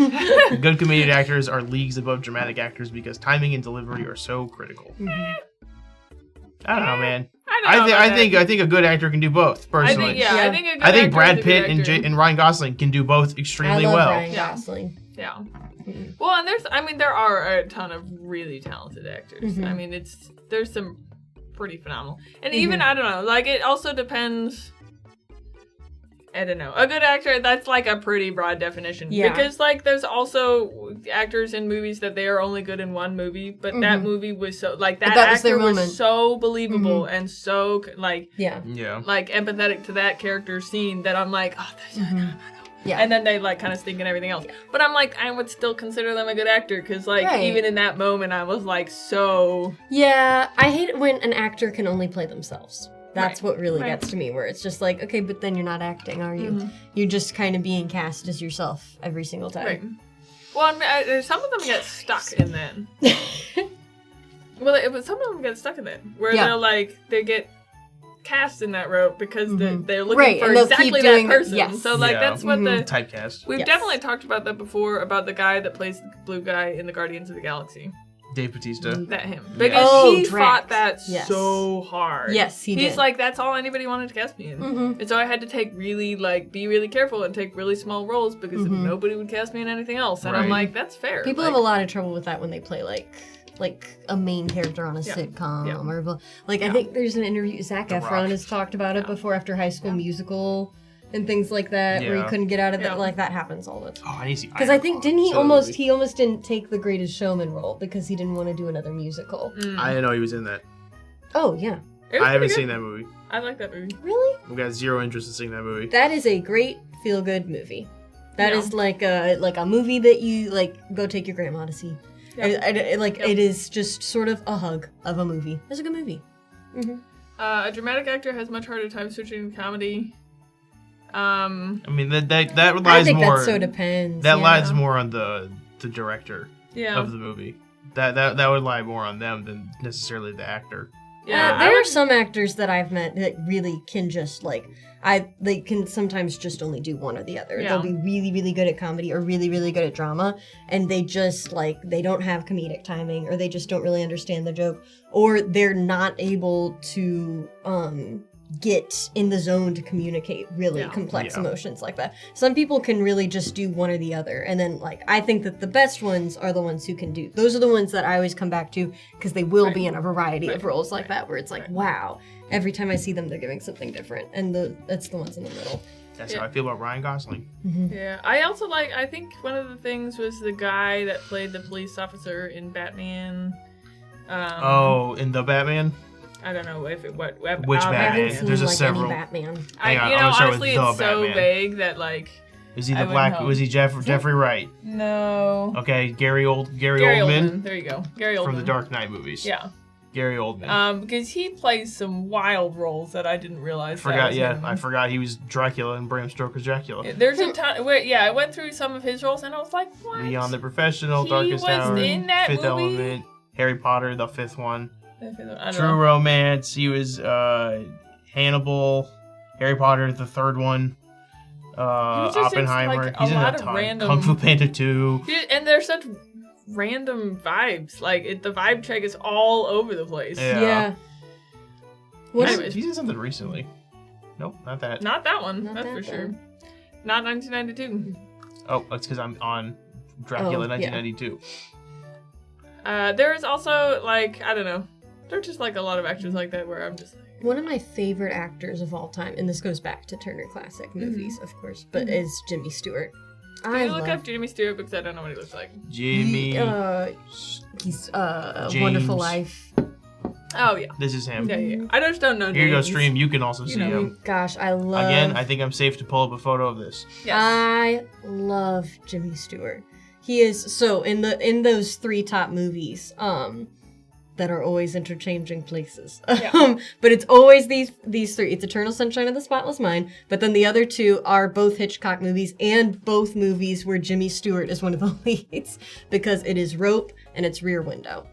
Good comedic actors are leagues above dramatic actors because timing and delivery are so critical. I don't know, man. I think a good actor can do both. Personally, I think a good I think actor Brad is a good Pitt actor. and Ryan Gosling can do both extremely I love well. Ryan Gosling. Yeah. Well, and there are a ton of really talented actors. I mean, there's some pretty phenomenal. And even, I don't know, like, it also depends. I don't know. A good actor, that's like a pretty broad definition. Yeah. Because, like, there's also actors in movies that they are only good in one movie, but that movie was so, like, that was their actor moment. was so believable and so, like, Yeah. like, empathetic to that character's scene that I'm like, oh, that's Yeah. and then they like kind of stink and everything else. But I'm like, I would still consider them a good actor because like even in that moment I was like so. Yeah, I hate it when an actor can only play themselves. That's what really gets to me, where it's just like, okay, but then you're not acting, are you? You're just kind of being cast as yourself every single time. Right. Well, some of them get stuck in that. Well, some of them get stuck in that where they're like they get cast in that rope because they're looking for exactly that person. Yes. So like that's what the typecast. We've definitely talked about that before about the guy that plays the blue guy in the Guardians of the Galaxy. Dave Bautista. That him. Because he Drax. fought that so hard. Yes, he did. He's like, that's all anybody wanted to cast me in. And so I had to be really careful and take really small roles because nobody would cast me in anything else. And I'm like, that's fair. People have a lot of trouble with that when they play like a main character on a sitcom or like I think there's an interview Zac Efron has talked about it before after High School Musical and things like that where he couldn't get out of that. Like that happens all the time. Oh, I need to see because I think didn't he almost didn't take the Greatest Showman role because he didn't want to do another musical. I didn't know he was in that. Oh yeah. I haven't seen that movie. I like that movie. Really? I've got zero interest in seeing that movie. That is a great feel good movie. That is like a movie that you like go take your grandma to see. It is just sort of a hug of a movie. It's a good movie. A dramatic actor has much harder time switching to comedy. I mean that relies I think more. that so depends. That lies more on the director of the movie. That would lie more on them than necessarily the actor. Yeah, there are some actors that I've met that really can just they can sometimes just only do one or the other. Yeah. They'll be really, really good at comedy or really, really good at drama, and they just they don't have comedic timing, or they just don't really understand the joke, or they're not able to get in the zone to communicate really complex emotions like that. Some people can really just do one or the other. And then, like, I think that the best ones are the ones who can do. Those are the ones that I always come back to because they will be in a variety of roles like that where it's like, wow, every time I see them, they're giving something different. And that's the ones in the middle. That's how I feel about Ryan Gosling. Mm-hmm. Yeah, I also I think one of the things was the guy that played the police officer in Batman. In the Batman? I don't know if it which Batman? I haven't seen, There's like, several. any Batman. Honestly, it's so Batman. vague that like. Is he the black? Was he Jeffrey Wright? No. Okay, Gary Oldman. There you go, Gary Oldman From the Dark Knight movies. Yeah. Gary Oldman. Because he plays some wild roles that I didn't realize. I forgot he was Dracula in Bram Stoker's Dracula. There's a ton. I went through some of his roles and I was like, what? Beyond the Professional, He Darkest was Hour, in that Fifth movie? Element, Harry Potter, the fifth one, I don't True know. Romance. He was Hannibal, Harry Potter, the third one. was just in, Oppenheimer. like, a He's in lot that of ton. random- Kung Fu Panda 2. And there's such random vibes. Like the vibe check is all over the place. Yeah. What Anyways. He's in something recently. Nope, not that. Not that one. Not that's that for sure. bad. Not 1992. Oh, that's because I'm on Dracula 1992. There is also I don't know. There's just a lot of actors like that where I'm just like. One of my favorite actors of all time, and this goes back to Turner Classic Movies, of course, but is Jimmy Stewart. Can you look up Jimmy Stewart because I don't know what he looks like. Jimmy. He's James. Wonderful Life. Oh yeah. This is him. Yeah. I just don't know. Here you go, names. stream. You can also see him. Gosh, I love. Again, I think I'm safe to pull up a photo of this. Yes. I love Jimmy Stewart. He is so in those three top movies, that are always interchanging places. Yeah. But it's always these three. It's Eternal Sunshine of the Spotless Mind, but then the other two are both Hitchcock movies and both movies where Jimmy Stewart is one of the leads because it is Rope and it's Rear Window.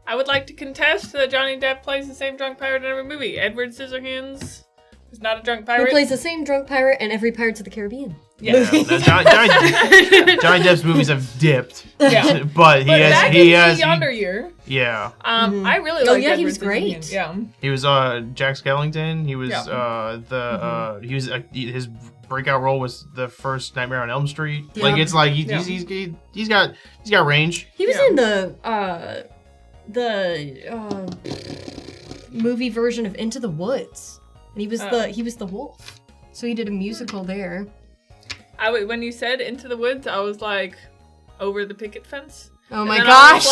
I would like to contest that Johnny Depp plays the same drunk pirate in every movie. Edward Scissorhands is not a drunk pirate. Who plays the same drunk pirate in every Pirates of the Caribbean. Yeah. Johnny Depp's movies have dipped. Yeah. But he has Yonder Year. Yeah. I really like yeah, Edward he was great. Scissorhands. Yeah. He was Jack Skellington. He was he was his breakout role was the first Nightmare on Elm Street. Yeah. Like it's like he's got range. He was in the movie version of Into the Woods, and he was the wolf. So he did a musical there. When you said Into the Woods, I was like, Over the Picket Fence. Oh my And gosh!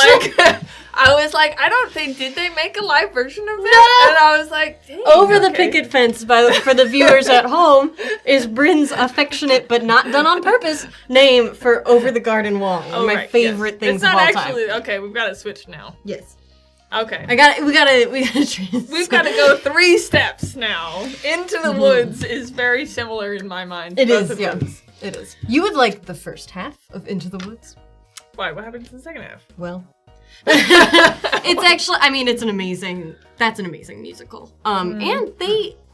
I was like, I don't think, did they make a live version of that? And I was like, dang, Over the Picket Fence, for the viewers at home, is Bryn's affectionate but not done on purpose name for Over the Garden Wall. One of my favorite things it's of not all actually, time. Okay, we've got to switch now. Yes. Okay. We gotta We've got to go 3 steps now. Into the Woods is very similar in my mind. It both is, of yeah. them. It is. You would like the first half of Into the Woods? Why? What happens in the second half? Well, it's actually, that's an amazing musical. And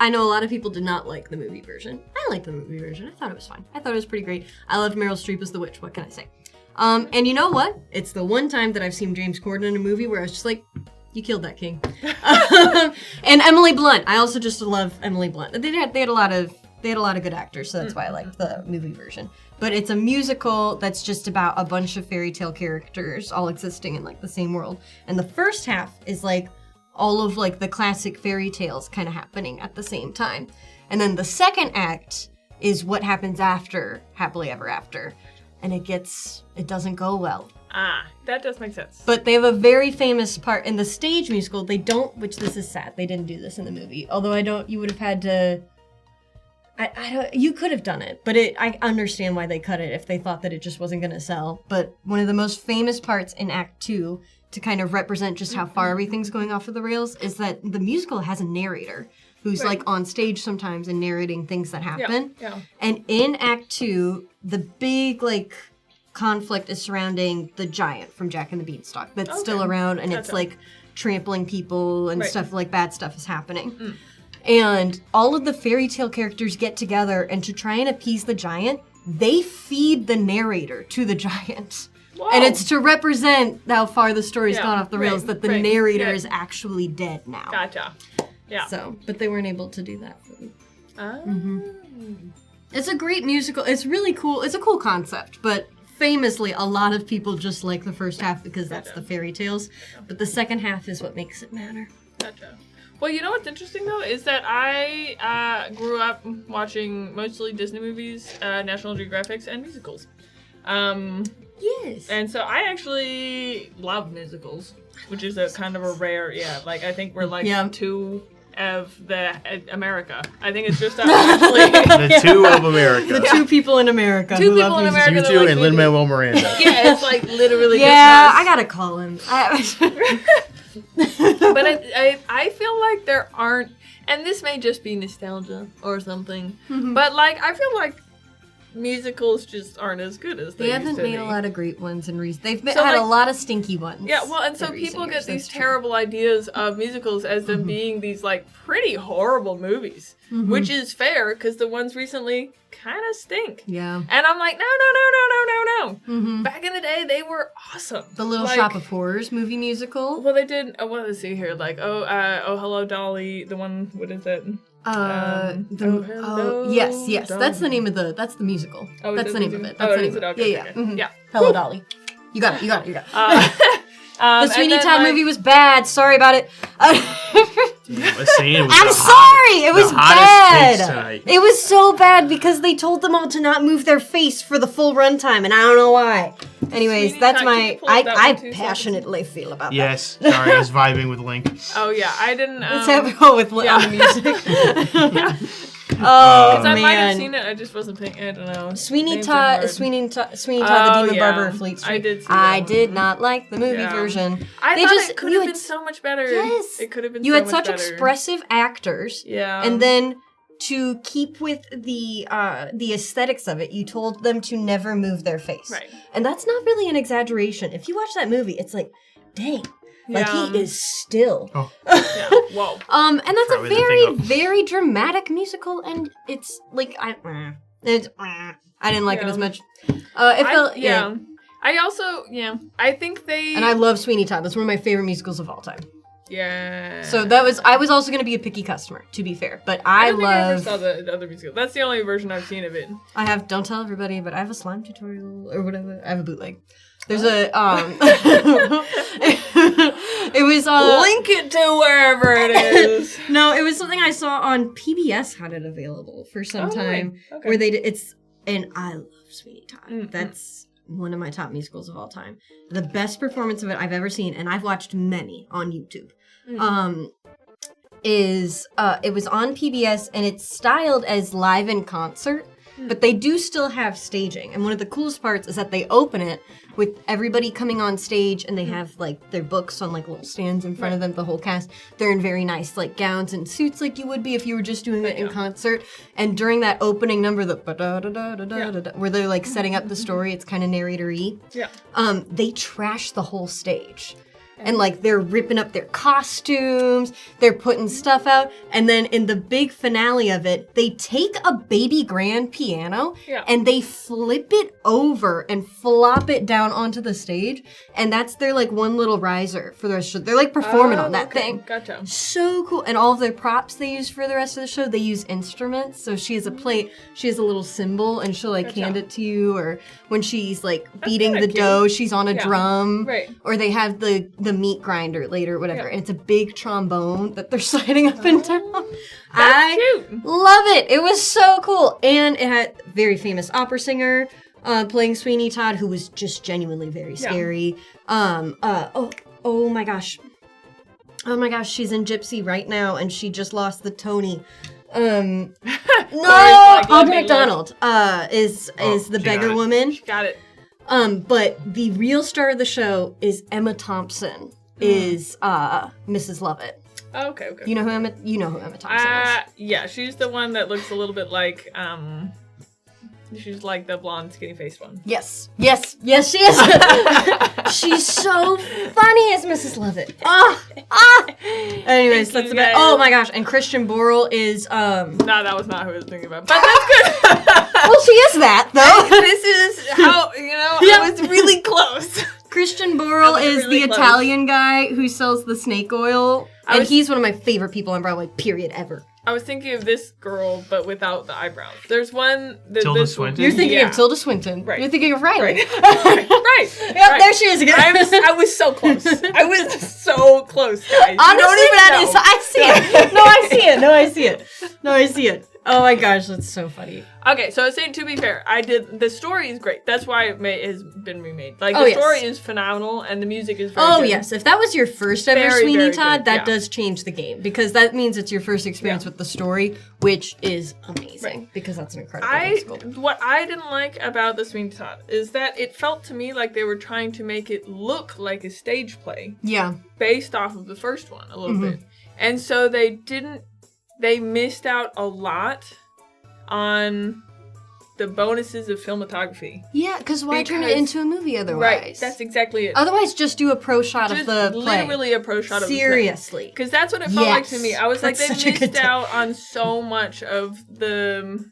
I know a lot of people did not like the movie version. I like the movie version. I thought it was fine. I thought it was pretty great. I loved Meryl Streep as the witch. What can I say? And you know what? It's the one time that I've seen James Corden in a movie where I was just like, you killed that king. And Emily Blunt. I also just love Emily Blunt. They had a lot of good actors, so that's why I liked the movie version. But it's a musical that's just about a bunch of fairy tale characters all existing in the same world. And the first half is all of the classic fairy tales kind of happening at the same time. And then the second act is what happens after Happily Ever After. And it doesn't go well. Ah, that does make sense. But they have a very famous part in the stage musical. They don't, which this is sad, they didn't do this in the movie. Although you would have had to, you could have done it, but I understand why they cut it if they thought that it just wasn't going to sell. But one of the most famous parts in Act 2 to kind of represent just how far everything's going off of the rails is that the musical has a narrator who's on stage sometimes and narrating things that happen. Yeah. And in Act 2, the big conflict is surrounding the giant from Jack and the Beanstalk that's still around, and it's trampling people and stuff, bad stuff is happening. And all of the fairy tale characters get together, and to try and appease the giant, they feed the narrator to the giant. Whoa. And it's to represent how far the story's gone off the rails, that the narrator Yeah. is actually dead now. Gotcha. Yeah. So, but they weren't able to do that for me. Oh. It's a great musical. It's really cool. It's a cool concept, but famously, a lot of people just like the first half because that's the fairy tales. But the second half is what makes it matter. Gotcha. Well, you know what's interesting though is that I grew up watching mostly Disney movies, National Geographics, and musicals. Yes. And so I actually love musicals, which is a kind of a rare, like I think we're like two of the America. I think it's just actually the two of America. The two people in America. Two people in America. You two and Lin-Manuel Miranda. Yeah, it's like literally. Yeah, I gotta call him. But I feel like there aren't, and this may just be nostalgia or something, but like I feel like musicals just aren't as good as they haven't used to made be. a lot of great ones in recent. They've had a lot of stinky ones. Yeah, well, and so people get these terrible ideas of musicals as them being these like pretty horrible movies, which is fair because the ones recently kind of stink. Yeah. And I'm like, no. Back in the day, they were awesome. The Little Shop of Horrors movie musical. Well, they did. What does it see here? Like, oh, hello, Dolly. The one. What is it? Yes, that's the name of that's the musical. Oh, that's the name of it. That's the name of it. Okay, Okay. Yeah. Hello, Dolly. You got it. The Sweeney Todd movie was bad. Sorry about it. I'm sorry. It was bad. It was so bad because they told them all to not move their face for the full runtime, and I don't know why. Anyways, Sweeney that's Todd, my. I passionately feel about that. Yes. Sorry, I was vibing with Link. Oh yeah, I didn't. Let's have it with on the music. Yeah. Oh Because I might have man. seen it, I just wasn't paying. I don't know. Sweeney Todd, the Demon Barber of Fleet Street. I did see I that did not like the movie Yeah. version. I thought it could have been so much better. Yes. It could have been You so had much such better. expressive actors. Yeah. And then to keep with the aesthetics of it, you told them to never move their face. Right. And that's not really an exaggeration. If you watch that movie, it's like, dang. Like Yeah. he is still. Oh. Yeah. Whoa. And that's Probably a the very, thing very dramatic musical, and it's like I didn't like it as much. It felt I also I think they and I love Sweeney Todd. That's one of my favorite musicals of all time. Yeah. So I was also gonna be a picky customer, to be fair, but I don't think I ever saw the other musical. That's the only version I've seen of it. I have. Don't tell everybody, but I have a slime tutorial or whatever. I have a bootleg. There's a it was Link it to wherever it is. No, it was something I saw on PBS had it available for some time Okay. where and I love Sweeney Todd. Mm-hmm. That's one of my top musicals of all time. The best performance of it I've ever seen, and I've watched many on YouTube. It was on PBS and it's styled as live in concert. But they do still have staging. And one of the coolest parts is that they open it with everybody coming on stage and they have like their books on like little stands in front of them, the whole cast. They're in very nice like gowns and suits like you would be if you were just doing it in concert. And during that opening number, the where they're like setting up the story, it's kind of narrator-y. Yeah. They trash the whole stage. And, like, they're ripping up their costumes, they're putting stuff out, and then in the big finale of it, they take a baby grand piano, and they flip it over and flop it down onto the stage, and that's their, like, one little riser for the rest of the show. They're, like, performing on that thing. Gotcha. So cool. And all of their props they use for the rest of the show, they use instruments. So she has a plate, she has a little cymbal, and she'll, like, hand it to you, or when she's, like, beating the dough, she's on a drum. Right. Or they have the meat grinder later, whatever. And it's a big trombone that they're sliding up and down. That's cute. Love it. It was so cool. And it had very famous opera singer playing Sweeney Todd, who was just genuinely very scary. Oh my gosh. Oh my gosh, she's in Gypsy right now, and she just lost the Tony. No, Audra McDonald is the beggar woman. Got it. But the real star of the show is Emma Thompson, is Mrs. Lovett. Oh, okay. You know who Emma Thompson is? Yeah, she's the one that looks a little bit like she's like the blonde, skinny-faced one. Yes, she is. She's so funny as Mrs. Lovett. Anyways, that's about. Oh my gosh, and Christian Borle is. No, that was not who I was thinking about. But that's good. Well, she is that though. This is how I was really close. Christian Borle That was is really the close. Italian guy who sells the snake oil, I and was- he's one of my favorite people on Broadway, period, ever. I was thinking of this girl, but without the eyebrows. There's one. Tilda Swinton? You're thinking Yeah. of Tilda Swinton. Right. You're thinking of Riley. Right. right. Yep, right. there she is again. I was so close. I was so close, guys. You Honestly, don't even that know. is. I see it. No, I see it. No, I see it. No, I see it. Oh my gosh, that's so funny. Okay, so I was saying, to be fair, the story is great. That's why it has been remade. Like, Oh, the yes. story is phenomenal, and the music is very Oh good. yes, if that was your first ever Very, Sweeney very Todd, good, that yeah. does change the game because that means it's your first experience Yeah. with the story, which is amazing because that's an incredible musical. What I didn't like about the Sweeney Todd is that it felt to me like they were trying to make it look like a stage play Yeah, based off of the first one a little Mhm. bit. And so they missed out a lot on the bonuses of cinematography. yeah, because why turn it Because- into a movie otherwise? Right, that's exactly it. Otherwise, just do a pro shot Just of the play. literally a pro shot of Seriously. Because that's what it felt like to Yes. me. I was like, That's they such a good missed tip. out on so much of the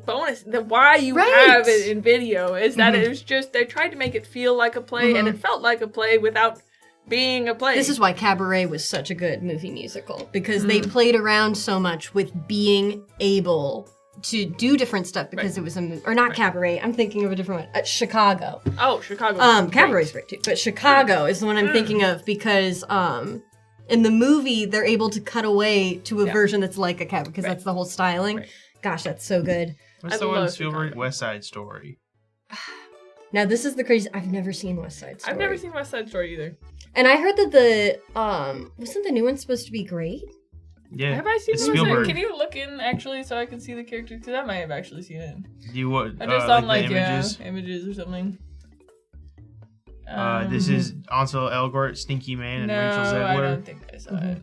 bonus, the why you Right. have it in video is that Mhm. it was just, they tried to make it feel like a play, and Mhm. it felt like a play without being a play. This is why Cabaret was such a good movie musical because they Mm. played around so much with being able to do different stuff because it was a movie. Or not Right. Cabaret, I'm thinking of a different one. Chicago. Oh, Chicago. Cabaret's great too, but Chicago is the one I'm Mm. thinking of because in the movie they're able to cut away to a Yeah. version that's like a cabaret because Right. that's the whole styling. Right. Gosh, that's so good. What's I the one love Spielberg Chicago. West Side Story? Now this is the crazy. I've never seen West Side Story. I've never seen West Side Story either. And I heard that the wasn't the new one supposed to be great? Yeah. Have I seen it's West Side? Spielberg. Can you look in actually so I can see the characters? Because I might have actually seen it. You what? I just saw like the images. images or something. This is Ansel Elgort, Stinky Man, and no, Rachel I Zegler. don't think I saw it.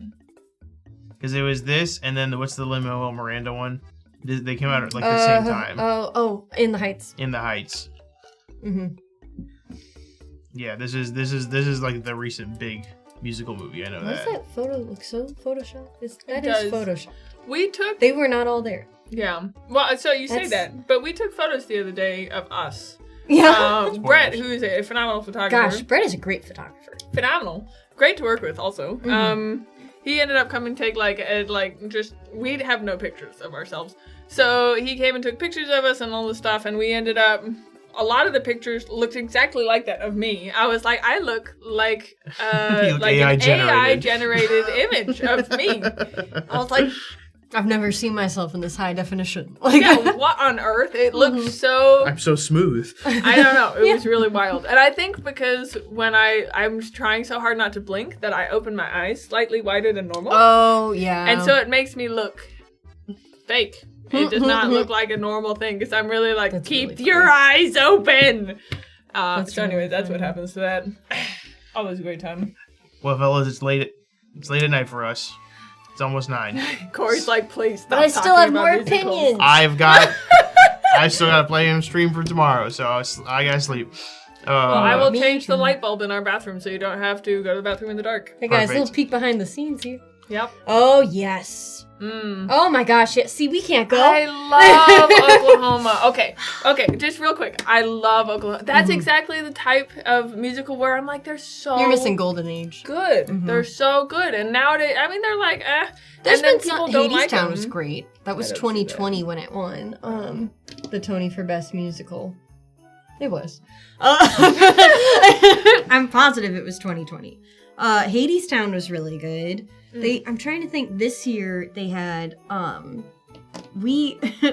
Because it was this, and then what's the Lin-Manuel Miranda one? They came out at like the same time. Oh, In the Heights. In the Heights. Mm-hmm. Yeah, this is like the recent big musical movie. I know Why does that. that photo look so Photoshop? That does. is Photoshop. We took, They were not all there. yeah. Well, so you say That's- that, but we took photos the other day of us. Yeah. Brett, who is a phenomenal photographer. Gosh, Brett is a great photographer. Phenomenal. Great to work with also. Mhm. He ended up coming to take we'd have no pictures of ourselves. So he came and took pictures of us and all this stuff, and we ended up, a lot of the pictures looked exactly like that of me. I was like, I look like You look like AI an generated. AI generated image of me. I was like, I've never seen myself in this high definition. Like, yeah, what on earth? It looked Mhm. so I'm so smooth. I don't know. It Yeah. was really wild. And I think because when I'm trying so hard not to blink that I open my eyes slightly wider than normal. oh yeah. And so it makes me look fake. It does not look like a normal thing because I'm really like, That's keep really your eyes open. That's So anyway, really that's what funny. happens to that. Always a great time. Well, fellas, it's late at night for us. It's almost 9. Corey's like, please stop But I still talking have about more musicals. opinions. I still gotta play and stream for tomorrow, so I gotta sleep. Well, I will Me change the too. light bulb in our bathroom so you don't have to go to the bathroom in the dark. Hey guys, Perfect. little peek behind the scenes here. Yep. Oh yes. Mm. Oh my gosh. Yeah. See, we can't go. I love Oklahoma. Okay, just real quick. I love Oklahoma. That's exactly the type of musical where I'm like, they're so You're missing Golden Age. good. Mhm. They're so good. And nowadays, I mean, they're like, There's and then been people some. don't Hadestown like them. was great. That was I don't see 2020 when it won the Tony for Best Musical. It was. I'm positive it was 2020. Hadestown was really good. I'm trying to think. This year they had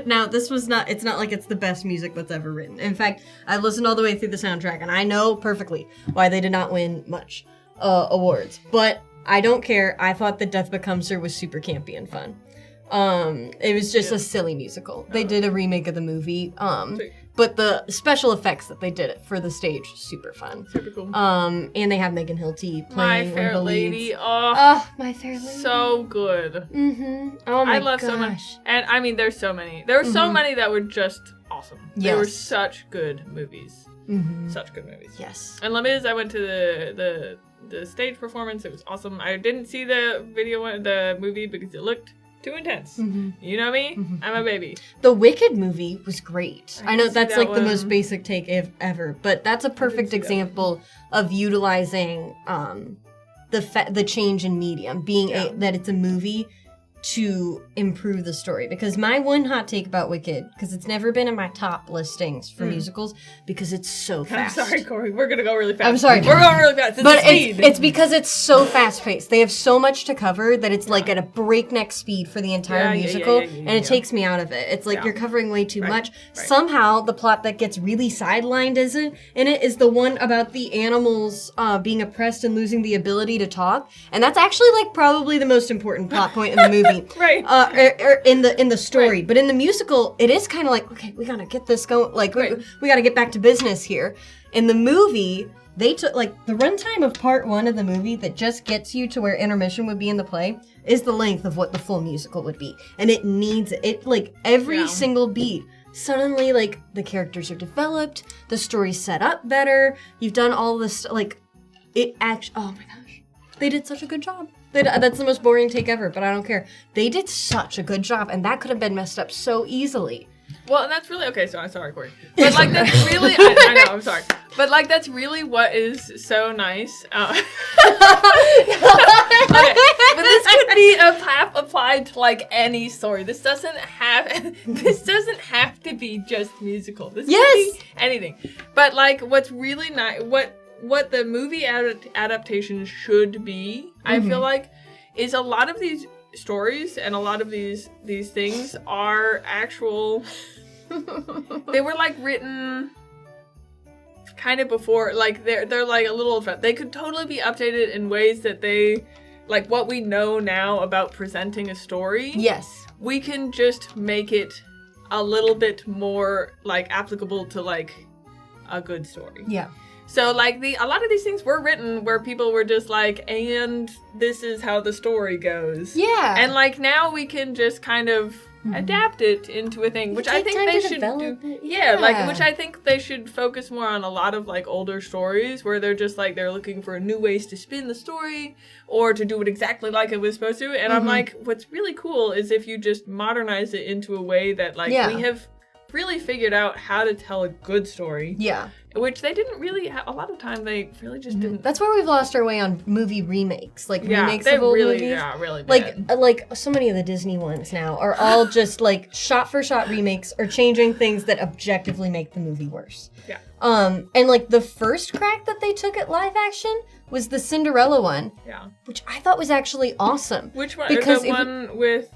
now this was not. It's not like it's the best music that's ever written. In fact, I listened all the way through the soundtrack, and I know perfectly why they did not win much awards. But I don't care. I thought that Death Becomes Her was super campy and fun. It was just a silly musical. They did a remake of the movie. Sweet. But the special effects that they did for the stage, super fun. Super cool. And they have Megan Hilty My playing one Fair of the Lady. leads. Oh, Oh, My Fair Lady. so good. Mm-hmm. Oh my I love gosh. so much. And I mean, there's so many. There were so many that were just awesome. They were Yes. such good movies. Mm-hmm. Such good movies. Yes. And Les Mis, I went to the stage performance. It was awesome. I didn't see the movie because it looked Too intense. Mm-hmm. You know me? Mhm. I'm a baby. The Wicked movie was great. I I know didn't see that's that like the one. most basic take ever, but that's a perfect see that example of utilizing the change in medium, being Yeah. that it's a movie to improve the story. Because my one hot take about Wicked, because it's never been in my top listings for musicals, because it's so I'm fast. sorry, Corey. We're gonna go really fast. I'm sorry. We're going really fast. It's But a speed. it's because it's so fast paced. They have so much to cover that it's like at a breakneck speed for the entire musical, and it takes me out of it. It's like you're covering way too much. Right. Somehow the plot that gets really sidelined in it is the one about the animals being oppressed and losing the ability to talk, and that's actually like probably the most important plot point in the movie. Right. Or in the story, Right. but in the musical, it is kind of like, okay, we gotta get this going. Like we gotta get back to business here. In the movie, they took like the runtime of part 1 of the movie that just gets you to where intermission would be in the play is the length of what the full musical would be, and it needs it like every single beat. Suddenly, like the characters are developed, the story's set up better. You've done all this like it actually. Oh my gosh, they did such a good job. That's the most boring take ever, but I don't care. They did such a good job, and that could have been messed up so easily. Well, and that's really okay. So I'm sorry, Corey, but like that's really I know I'm sorry, but like that's really what is so nice. Okay, but this could be applied to like any story. This doesn't have to be just musical. This could be anything. But like what's really nice, what the movie adaptation should be, I feel like, is a lot of these stories and a lot of these things are actual. They were like written kind of before, like they're like a little old. They could totally be updated in ways that they, like what we know now about presenting a story. Yes, we can just make it a little bit more like applicable to like a good story. Yeah. So, like, a lot of these things were written where people were just like, and this is how the story goes. Yeah. And, like, now we can just kind of adapt it into a thing, which I think they should do. Yeah, like, which I think they should focus more on a lot of, like, older stories where they're just, like, they're looking for new ways to spin the story or to do it exactly like it was supposed to. And I'm like, what's really cool is if you just modernize it into a way that, like, we have really figured out how to tell a good story. Yeah. Which they didn't really have. A lot of time they really just didn't. That's where we've lost our way on movie remakes. Like remakes they of old really, movies. Yeah, really bad. Like so many of the Disney ones now are all just like shot for shot remakes or changing things that objectively make the movie worse. Yeah. And like the first crack that they took at live action was the Cinderella one. Yeah. Which I thought was actually awesome. Which one? Because the one with.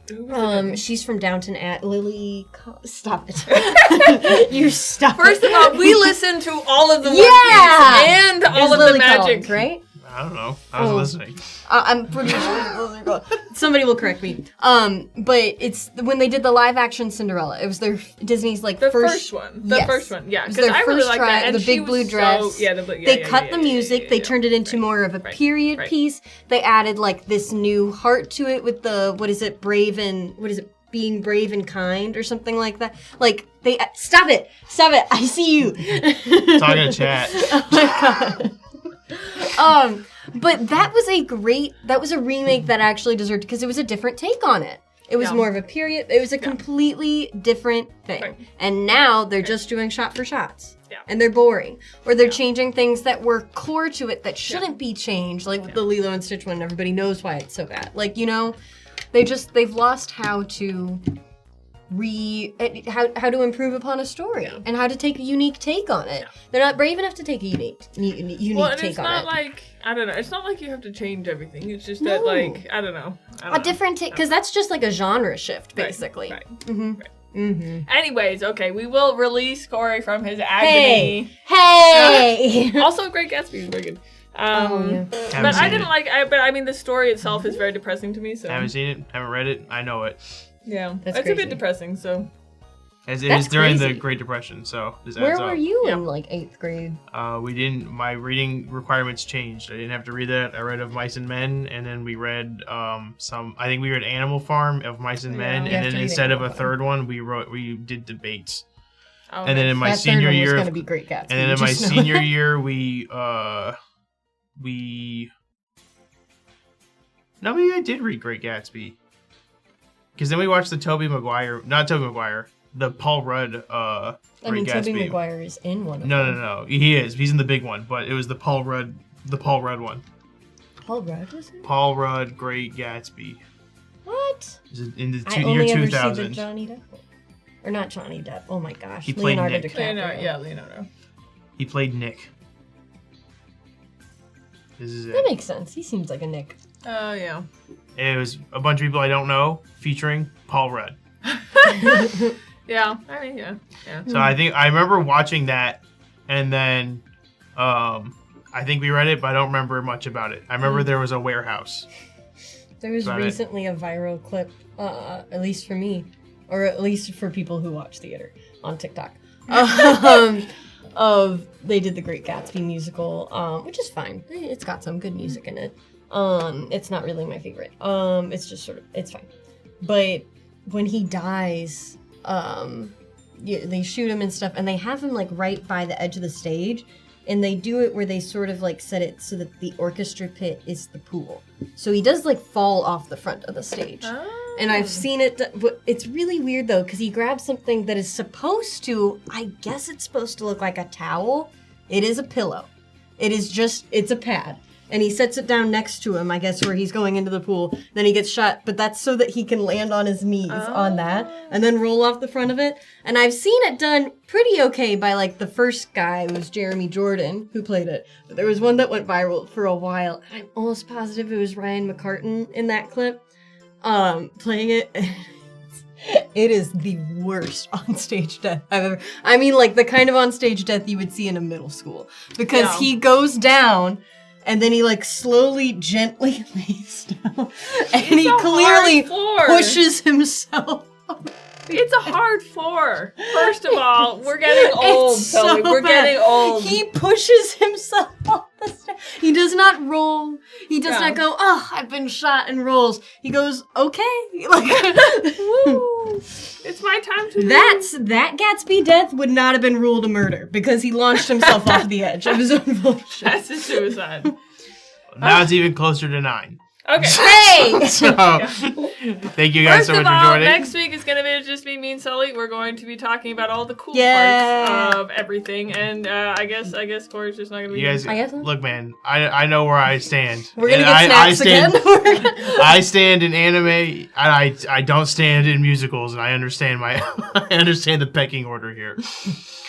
Who was it? She's from Downton at Lily. Stop it! You stop. First of all, we listened to all of the yeah, and all of Lily the magic, Collins, right? I don't know. I was listening. I'm pretty sure. Somebody will correct me. But it's when they did the live action Cinderella. It was their Disney's like the first one. The first one, yeah. Because I really like that. And the big blue dress. They cut the music. They turned it into more of a period piece. They added like this new heart to it with the being brave and kind or something like that. Like they stop it. I see you. Talking to chat. Oh my god. But that was a remake that actually deserved, because it was a different take on it. It was more of a period. It was a completely different thing. Right. And now they're just doing shot for shots. Yeah. And they're boring. Or they're changing things that were core to it that shouldn't be changed, like with the Lilo and Stitch one. Everybody knows why it's so bad. Like, you know, they've lost how to how to improve upon a story and how to take a unique take on it. They're not brave enough to take a unique take on it. Well, and it's not like, I don't know, it's not like you have to change everything. It's just that, like, I don't know. A different take, because that's just like a genre shift, basically. Right. Anyways, okay, we will release Corey from his agony. Hey! Also, Great Gatsby is very good. But I didn't like. But I mean, the story itself is very depressing to me. So haven't seen it, haven't read it. I know it. Yeah, it's a bit depressing. So it is during the Great Depression. So this where were you in like 8th grade? We didn't. My reading requirements changed. I didn't have to read that. I read Of Mice and Men, and then we read I think we read Animal Farm, Of Mice and Men, and then instead of a third one, we did debates. Oh, and then in my senior year, was gonna be Great Gatsby. And then in my senior year, we no, maybe I did read Great Gatsby. Because then we watched the the Paul Rudd. I Great mean, Tobey Gatsby. Maguire is in one of them. No. He is. He's in the big one, but it was the Paul Rudd one. Paul Rudd was in it? Paul Rudd, Great Gatsby. What? Is it in the I year only ever 2000. see the Johnny Depp one. Or not Johnny Depp. Oh my gosh. He played Leonardo Nick. DiCaprio. Leonardo. He played Nick. This is That it. makes sense. He seems like a Nick. Oh, yeah. It was a bunch of people I don't know featuring Paul Rudd. Yeah, I mean, yeah. So I remember watching that, and then I think we read it, but I don't remember much about it. I remember there was a warehouse. There was About it. recently a viral clip, at least for me, or at least for people who watch theater on TikTok, of they did the Great Gatsby musical, which is fine. It's got some good music in it. It's not really my favorite. It's just sort of, it's fine. But when he dies, they shoot him and stuff, and they have him like right by the edge of the stage, and they do it where they sort of like set it so that the orchestra pit is the pool. So he does like fall off the front of the stage. Oh. And I've seen it, but it's really weird though, because he grabs something that is supposed to, I guess it's supposed to look like a towel. It is a pillow. It's a pad. And he sets it down next to him, I guess, where he's going into the pool. Then he gets shot, but that's so that he can land on his knees on that and then roll off the front of it. And I've seen it done pretty okay by, like, the first guy, who was Jeremy Jordan, who played it. But there was one that went viral for a while. And I'm almost positive it was Ryan McCartan in that clip playing it. It is the worst onstage death I've ever... I mean, like, the kind of onstage death you would see in a middle school. Because he goes down... And then he, like, slowly, gently lays down. And he clearly pushes himself. It's a hard floor. First of all, we're getting old, Sully. We're getting old. He pushes himself off the stage. He does not roll. He does not go, oh, I've been shot, and rolls. He goes, okay. Like, woo. It's my time to That Gatsby death would not have been ruled a murder because he launched himself off the edge of his own bullshit. That's a suicide. Now it's even closer to 9. Okay. Hey! So, thank you guys First so much of for all, joining. next week is going to be just me and Sully. We're going to be talking about all the cool parts of everything. And I guess Corey's just not going to be You guys, I guess so. look, man, I know where I stand. We're going to And get snacks again. I stand in anime. I don't stand in musicals, and I understand the pecking order here.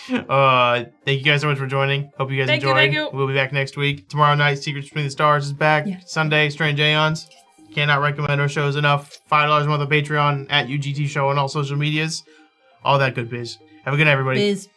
Thank you guys so much for joining. Hope you guys enjoyed. Thank you. We'll be back next week. Tomorrow night, Secrets Between the Stars is back. Yeah. Sunday, Strange Aeons. Cannot recommend our shows enough. $5 a month on Patreon, at UGT Show on all social medias. All that good biz. Have a good night, everybody. Biz.